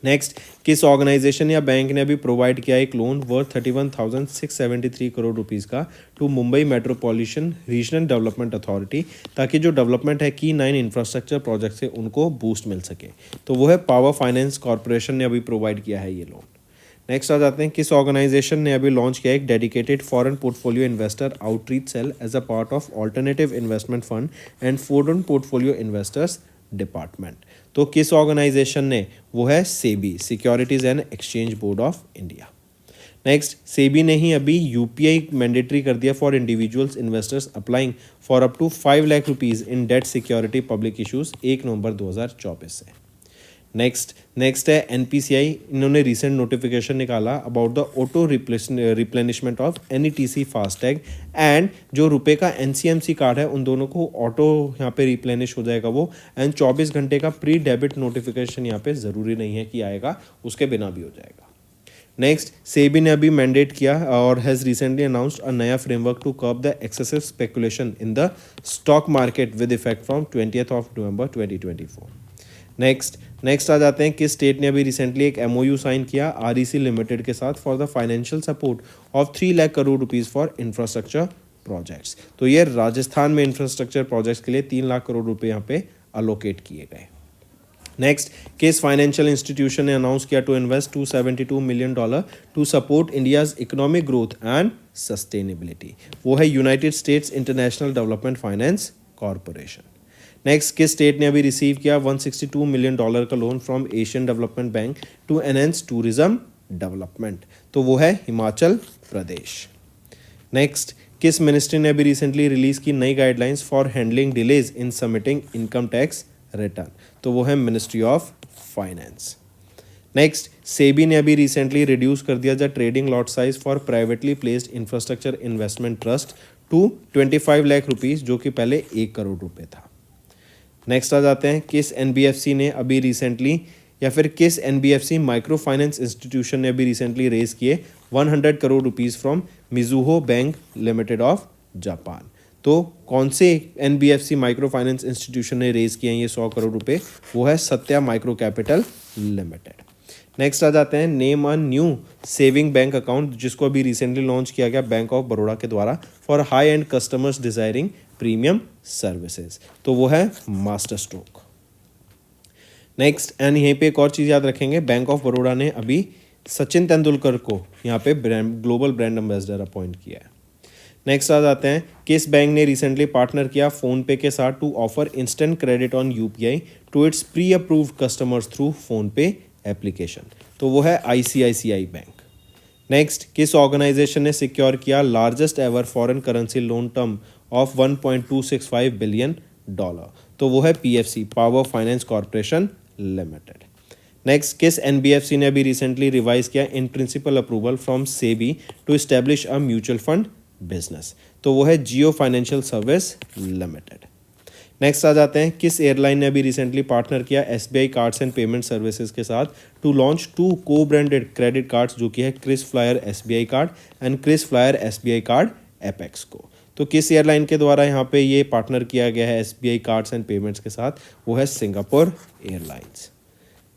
नेक्स्ट, किस ऑर्गेनाइजेशन या बैंक ने अभी प्रोवाइड किया एक लोन वर्थ 31,673 करोड़ रुपीस का to Mumbai metropolitan regional development authority, ताकि जो डेवलपमेंट है की 9 इंफ्रास्ट्रक्चर प्रोजेक्ट से उनको बूस्ट मिल सके? तो वो है पावर फाइनेंस कॉर्पोरेशन ने अभी प्रोवाइड किया है ये लोन। नेक्स्ट आ जाते हैं, किस ऑर्गेनाइजेशन ने अभी लॉन्च किया एक dedicated foreign portfolio investor outreach cell as a part of alternative investment fund and foreign portfolio investors department? तो किस ऑर्गेनाइजेशन ने? वो है SEBI, securities and exchange board of India. Next, SEBI ने ही अभी UPI मैंडेटरी कर दिया for individuals investors applying for up to 5 lakh rupees in debt security public issues 1 नवंबर 2024 से। नेक्स्ट है एनपीसीआई, इन्होंने रिसेंट नोटिफिकेशन निकाला about the auto replenishment of NETC FASTag and जो रुपए का एनसीएमसी कार्ड है उन दोनों को ऑटो यहाँ पे रिप्लेनिश हो जाएगा वो, एंड 24 घंटे का प्री डेबिट नोटिफिकेशन यहाँ पे ज़रूरी नहीं है कि आएगा, उसके बिना भी हो जाएगा। नेक्स्ट, सेबी ने अभी मैंडेट किया और हैज़ रिसेंटली अनाउंस्ड अ नया framework to curb the excessive speculation in the stock market with effect from 20th of November 2024। Next आ जाते हैं, किस स्टेट ने अभी रिसेंटली एक एमओयू साइन किया आरईसी लिमिटेड के साथ for the financial support of 3 lakh crore rupees for infrastructure projects. तो ये राजस्थान में इंफ्रास्ट्रक्चर प्रोजेक्ट्स के लिए 3 लाख करोड़ रुपए यहाँ पे अलोकेट किए गए। नेक्स्ट, किस फाइनेंशियल इंस्टीट्यूशन ने अनाउंस किया to invest $272 million to support India's economic growth and sustainability, वो है United States International Development Finance Corporation. Next, किस स्टेट ने अभी रिसीव किया $162 million का loan from Asian development Bank to enhance tourism development, तो वो है हिमाचल प्रदेश। नेक्स्ट, किस मिनिस्ट्री ने अभी रिसेंटली रिलीज की नई guidelines for handling delays in submitting income tax return, तो वो है ministry of finance. Next, SEBI ने अभी रिसेंटली रिड्यूस कर दिया the trading lot size for privately placed infrastructure investment trust to 25 lakh rupees, जो कि पहले 1 करोड़ रुपए था। नेक्स्ट आ जाते हैं, किस एनबीएफसी ने अभी रिसेंटली या फिर किस एनबीएफसी माइक्रो फाइनेंस इंस्टीट्यूशन ने अभी रिसेंटली रेज किए 100 crore rupees from Mizuho bank limited of Japan. तो कौन से एनबीएफसी माइक्रो फाइनेंस इंस्टीट्यूशन ने रेज किए हैं ये 100 करोड़ रुपए, वो है Satya micro capital limited. Next आ जाते हैं, name a new saving bank account जिसको अभी रिसेंटली लॉन्च किया गया बैंक ऑफ बड़ौदा के द्वारा for high and customers desiring premium services, तो वो है मास्टर स्ट्रोक। नेक्स्ट, एंड यहीं पे एक और चीज़ याद रखेंगे, बैंक ऑफ बड़ौदा ने अभी सचिन तेंदुलकर को यहाँ पे ग्लोबल ब्रांड एम्बेसडर अपॉइंट किया है। नेक्स्ट आ जाते हैं, किस बैंक ने रिसेंटली पार्टनर किया फ़ोन पे के साथ to offer instant credit on UPI to its pre approved customers through PhonePe application, तो वो है आईसीआईसीआई बैंक। नेक्स्ट, किस ऑर्गेनाइजेशन ने सिक्योर किया largest ever foreign currency loan term of $1.265 billion, तो वो है PFC power finance corporation limited. Next, किस एनबीएफसी ने अभी रिसेंटली रिवाइज किया in principle approval from SEBI to establish a mutual fund business, तो वो है जियो फाइनेंशियल सर्विस लिमिटेड। नेक्स्ट आ जाते हैं, किस एयरलाइन ने अभी रिसेंटली पार्टनर किया SBI cards and payment services के साथ टू लॉन्च 2 को ब्रांडेड क्रेडिट कार्ड्स, जो कि है KrisFlyer SBI card and KrisFlyer SBI card apex को। तो किस एयरलाइन के द्वारा यहाँ पे ये पार्टनर किया गया है एसबीआई कार्ड्स एंड पेमेंट्स के साथ, वो है सिंगापुर एयरलाइंस।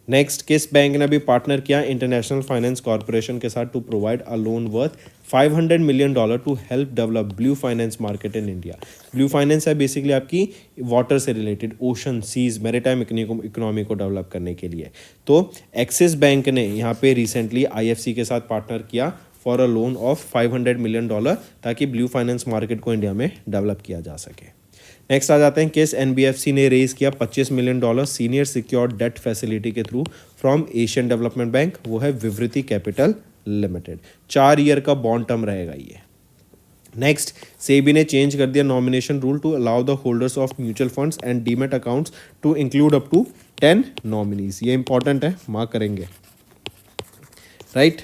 नेक्स्ट, किस बैंक ने अभी पार्टनर किया इंटरनेशनल फाइनेंस कॉर्पोरेशन के साथ to provide a loan worth $500 million to help develop blue finance market in India. Blue finance है बेसिकली आपकी वाटर से related, ocean, seas, maritime economy को डेवलप करने के लिए। तो एक्सिस बैंक ने यहाँ पे रिसेंटली आईएफसी के साथ पार्टनर किया for a loan of $500 million ताकि ब्लू फाइनेंस मार्केट को इंडिया में डेवलप किया जा सके। नेक्स्ट आ जाते हैं, किस एनबीएफसी ने रेज किया $25 million senior secured debt facility के through from Asian development bank, वो है विवृति कैपिटल लिमिटेड। 4 ईयर का बॉन्ड टर्म रहेगा ये। नेक्स्ट, सेबी ने चेंज कर दिया nomination rule to allow the holders of mutual funds and demat accounts to include up to 10 nominees, ये इंपॉर्टेंट है, मार्क करेंगे, राइट।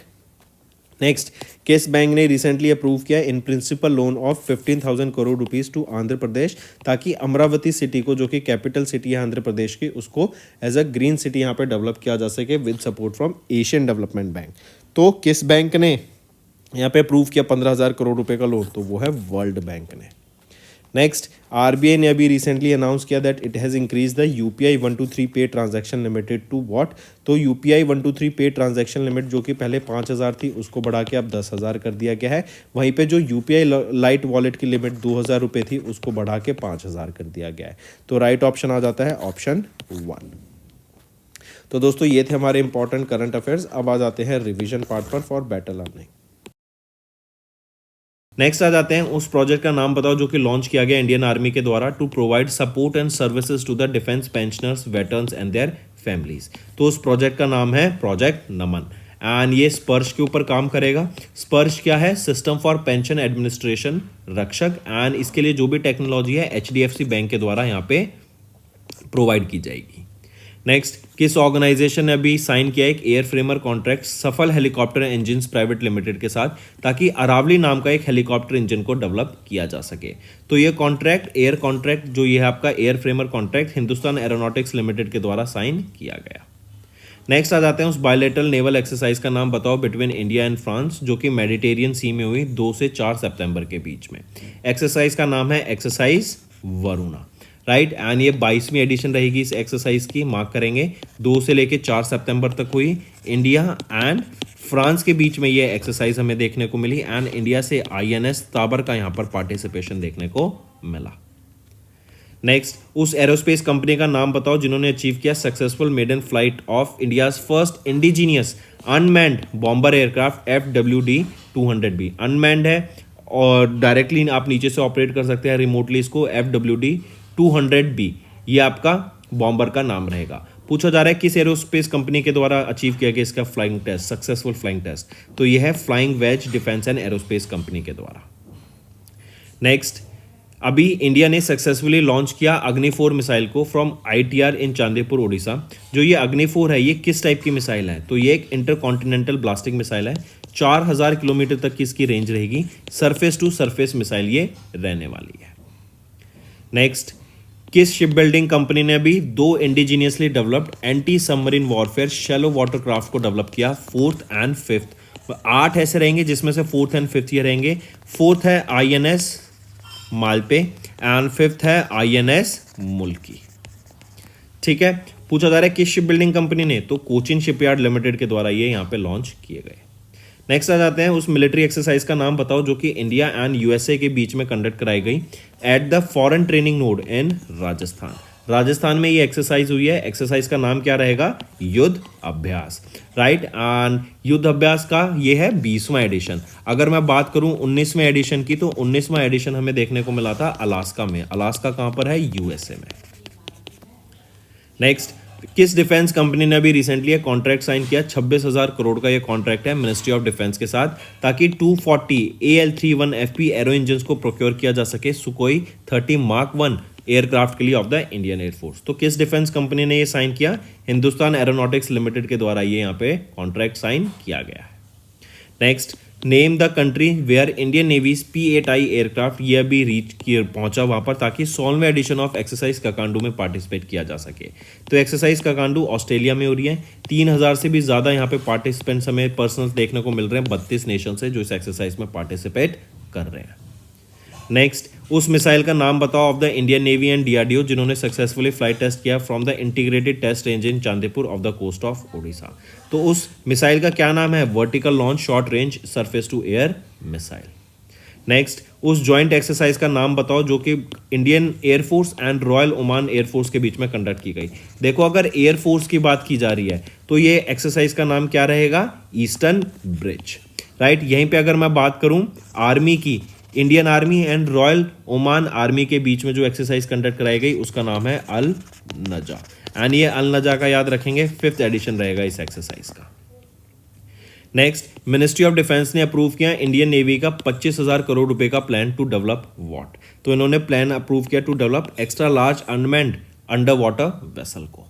नेक्स्ट, किस बैंक ने रिसेंटली अप्रूव किया in principle loan of 15,000 crore rupees two Andhra Pradesh ताकि Amravati city को, जो कि कैपिटल सिटी है आंध्र प्रदेश की, उसको एज अ ग्रीन सिटी यहाँ पे डेवलप किया जा सके with support from Asian development bank. तो किस बैंक ने यहाँ पे अप्रूव किया 15,000 करोड़ रुपए का लोन, तो वो है वर्ल्ड बैंक ने। नेक्स्ट, आरबीआई ने अभी रिसेंटली अनाउंस किया that it has increase the UPI 123 पे ट्रांजैक्शन लिमिटेड टू व्हाट, तो यूपीआई 123 पे ट्रांजैक्शन लिमिट जो कि पहले 5,000 थी उसको बढ़ा के अब 10,000 कर दिया गया है। वहीं पे जो यूपीआई लाइट वॉलेट की लिमिट 2,000 रुपये थी उसको बढ़ा के 5,000 कर दिया गया है। तो राइट ऑप्शन आ जाता है ऑप्शन 1। तो दोस्तों ये थे हमारे इंपॉर्टेंट करंट अफेयर्स। अब आ जाते हैं रिविजन पार्ट पर फॉर बेटर लर्निंग। नेक्स्ट आ जाते हैं, उस प्रोजेक्ट का नाम बताओ जो कि लॉन्च किया गया इंडियन आर्मी के द्वारा to provide support and services to the defence pensioners, veterans and their families. तो उस प्रोजेक्ट का नाम है प्रोजेक्ट नमन एंड ये स्पर्श के ऊपर काम करेगा। स्पर्श क्या है? सिस्टम फॉर पेंशन एडमिनिस्ट्रेशन रक्षक, एंड इसके लिए जो भी टेक्नोलॉजी है एचडीएफसी बैंक के द्वारा यहाँ पे प्रोवाइड की जाएगी। नेक्स्ट, किस ऑर्गेनाइजेशन ने अभी साइन किया एक एयर फ्रेमर कॉन्ट्रैक्ट सफल हेलीकॉप्टर इंजन्स प्राइवेट लिमिटेड के साथ, ताकि अरावली नाम का एक हेलीकॉप्टर इंजन को डेवलप किया जा सके। तो ये कॉन्ट्रैक्ट, एयर कॉन्ट्रैक्ट जो ये है आपका air framer contract Hindustan aeronautics limited के द्वारा साइन किया गया। नेक्स्ट आ जाते हैं उस बायलेटरल नेवल एक्सरसाइज का नाम बताओ बिटवीन इंडिया एंड फ्रांस, जो कि मेडिटेरियन सी में हुई 2 से 4 सितंबर के बीच में। एक्सरसाइज का नाम है एक्सरसाइज वरुणा, राइट। एंड ये 22वीं एडिशन रहेगी इस एक्सरसाइज की, मार्क करेंगे। 2 से लेके 4 सितंबर तक हुई, इंडिया एंड फ्रांस के बीच में ये एक्सरसाइज हमें देखने को मिली। एंड इंडिया से INS ताबर का यहाँ पर पार्टिसिपेशन देखने को मिला। नेक्स्ट, उस एरोस्पेस कंपनी का नाम बताओ जिन्होंने अचीव किया successful maiden flight of India's first indigenous unmanned bomber aircraft FWD-200B। Unmanned है और डायरेक्टली आप नीचे से ऑपरेट कर सकते हैं रिमोटली इसको। FWD-200B ये आपका बॉम्बर का नाम रहेगा। पूछा जा रहा है किस एरोस्पेस कंपनी के द्वारा अचीव किया गया इसका flying test, successful flying test. तो यह है Flying Wedge Defence and Aerospace company के द्वारा। नेक्स्ट, अभी इंडिया ने सक्सेसफुली लॉन्च किया अग्नि 4 मिसाइल को फ्रॉम ITR इन चांदीपुर ओडिशा। जो ये अग्नि 4 है ये किस टाइप की मिसाइल है? तो ये एक इंटरकॉन्टिनेंटल ब्लास्टिंग मिसाइल है। 4000 किलोमीटर तक की इसकी रेंज रहेगी। सरफेस टू सरफेस मिसाइल ये रहने वाली है। नेक्स्ट, किस शिप बिल्डिंग कंपनी ने अभी 2 indigenously developed anti submarine warfare shallow water craft को डेवलप किया? 4th and 5th। 8 ऐसे रहेंगे जिसमें से 4th एंड 5th ये रहेंगे। 4th है INS मालपे एंड 5th है INS मुल्की। ठीक है, पूछा जा रहा है किस शिप बिल्डिंग कंपनी ने? तो कोचिन शिपयार्ड लिमिटेड के द्वारा ये यहां पे लॉन्च किए गए। नेक्स्ट आ जाते हैं उस मिलिट्री एक्सरसाइज का नाम बताओ जो कि इंडिया एंड USA के बीच में कंडक्ट कराई गई at the foreign training node in Rajasthan. Rajasthan में ये एक्सरसाइज हुई है। एक्सरसाइज का नाम क्या रहेगा? युद्ध अभ्यास, राइट। एंड युद्ध अभ्यास का ये है 20वां एडिशन। अगर मैं बात करूं 19वें एडिशन की, तो 19वां एडिशन हमें देखने को मिला था अलास्का में। अलास्का कहां पर है? USA में। नेक्स्ट, किस डिफेंस कंपनी ने अभी रिसेंटली एक कॉन्ट्रैक्ट साइन किया? 26,000 करोड़ का ये कॉन्ट्रैक्ट है मिनिस्ट्री ऑफ डिफेंस के साथ, ताकि 240 AL-31FP एरो इंजन को प्रोक्योर किया जा सके सुकोई 30 Mark 1 एयरक्राफ्ट के लिए ऑफ द इंडियन एयरफोर्स। तो किस डिफेंस कंपनी ने ये साइन किया? हिंदुस्तान एरोनॉटिक्स लिमिटेड के द्वारा ये यहाँ पे कॉन्ट्रैक्ट साइन किया गया है। Next, name the country where Indian Navy's P-8I aircraft ये अभी रीच पहुंचा वहां पर, ताकि 16वें एडिशन ऑफ एक्सरसाइज काकांडू में पार्टिसिपेट किया जा सके। तो एक्सरसाइज काकांडू ऑस्ट्रेलिया में हो रही है। 3000 से भी ज्यादा यहाँ पे पार्टिसिपेंट्स हमें पर्सनल देखने को मिल रहे हैं 32 नेशन से, जो इस एक्सरसाइज में पार्टिसिपेट कर रहे हैं। नेक्स्ट, उस मिसाइल का नाम बताओ of the Indian Navy and DRDO जिन्होंने सक्सेसफुली फ्लाइट टेस्ट किया from the Integrated Test Range in Chandipur off the coast of Odisha. तो उस मिसाइल का क्या नाम है? Vertical launch short range surface to air missile. Next, उस जॉइंट एक्सरसाइज का नाम बताओ जो कि Indian air force and Royal Oman air force के बीच में कंडक्ट की गई। देखो, अगर एयरफोर्स की बात की जा रही है तो ये एक्सरसाइज का नाम क्या रहेगा? Eastern bridge, right. यहीं पे अगर मैं बात करूं आर्मी की, Indian army and Royal Oman army के बीच में जो एक्सरसाइज कंडक्ट कराई गई उसका नाम है अल नजा। एंड ये अल नजा का याद रखेंगे 5th एडिशन रहेगा इस एक्सरसाइज का। नेक्स्ट, मिनिस्ट्री ऑफ डिफेंस ने अप्रूव किया इंडियन नेवी का 25,000 करोड़ रुपए का प्लान टू डेवलप व्हाट? तो इन्होंने प्लान अप्रूव किया to develop extra large unmanned under water vessel को।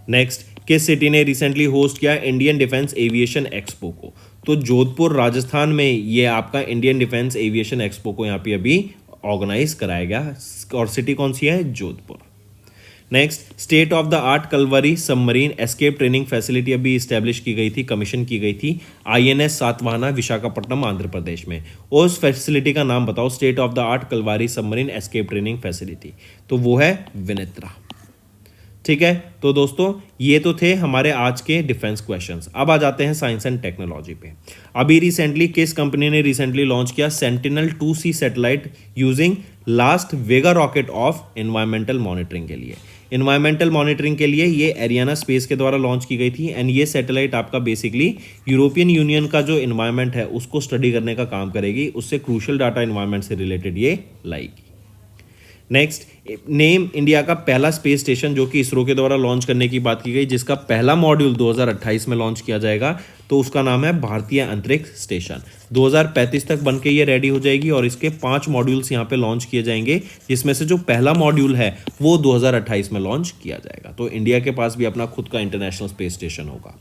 नेक्स्ट, किस सिटी ने रिसेंटली होस्ट किया इंडियन डिफेंस एविएशन एक्सपो को? तो जोधपुर राजस्थान में ये आपका इंडियन डिफेंस एविएशन एक्सपो को यहाँ पे अभी ऑर्गेनाइज कराया गया, और सिटी कौन सी है? Jodhpur. Next, state of the art Kalvari submarine escape training facility अभी इस्टेब्लिश की गई थी, कमीशन की गई थी INS सातवाहना विशाखापट्टनम आंध्र प्रदेश में। उस फैसिलिटी का नाम बताओ, state of the art Kalvari submarine escape training facility. तो वो है विनित्रा। ठीक है, तो दोस्तों ये तो थे हमारे आज के डिफेंस क्वेश्चंस। अब आ जाते हैं साइंस एंड टेक्नोलॉजी पे। अभी रिसेंटली किस कंपनी ने रिसेंटली लॉन्च किया सेंटिनल-2C satellite using last Vega rocket of environmental monitoring के लिए? एनवायरमेंटल मॉनिटरिंग के लिए ये एरियाना स्पेस के द्वारा लॉन्च की गई थी। एंड ये सैटेलाइट आपका बेसिकली यूरोपियन यूनियन का जो एनवायरमेंट है उसको स्टडी करने का काम करेगी, उससे क्रूशियल डाटा एनवायरमेंट से रिलेटेड ये लाएगी। नेक्स्ट, नेम इंडिया का पहला स्पेस स्टेशन जो कि इसरो के द्वारा लॉन्च करने की बात की गई, जिसका पहला मॉड्यूल 2028 में लॉन्च किया जाएगा, तो उसका नाम है भारतीय अंतरिक्ष स्टेशन। 2035 तक बन के ये रेडी हो जाएगी और इसके 5 मॉड्यूल्स यहाँ पे लॉन्च किए जाएंगे, जिसमें से जो पहला मॉड्यूल है वो 2028 में लॉन्च किया जाएगा। तो इंडिया के पास भी अपना खुद का इंटरनेशनल स्पेस स्टेशन होगा।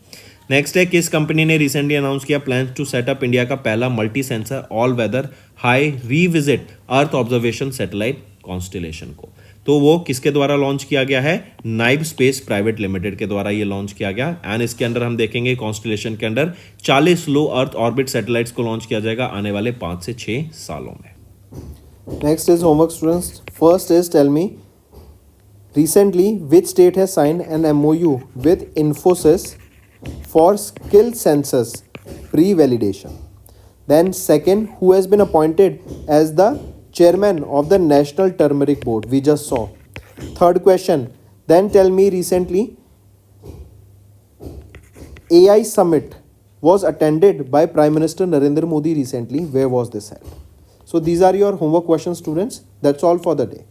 नेक्स्ट है, किस कंपनी ने रिसेंटली अनाउंस किया प्लान टू सेटअप इंडिया का पहला multi sensor all weather high revisit earth observation satellite constellation को। तो वो किसके द्वारा लॉन्च किया गया है? नाइब स्पेस प्राइवेट लिमिटेड के द्वारा ये लॉन्च किया गया। एंड इसके अंदर हम देखेंगे कॉन्स्टेलेशन के अंदर 40 लो अर्थ ऑर्बिट सैटेलाइट्स को लॉन्च किया जाएगा आने वाले 5 से 6 सालों में। Next is homework students. First is tell me recently which state has signed an MOU with Infosys for skill census pre-validation. Then second, who has been appointed as the chairman of the National Turmeric Board? We just saw. Third question, then tell me recently AI Summit was attended by Prime Minister Narendra Modi recently. Where was this held? So these are your homework questions, students. That's all for the day.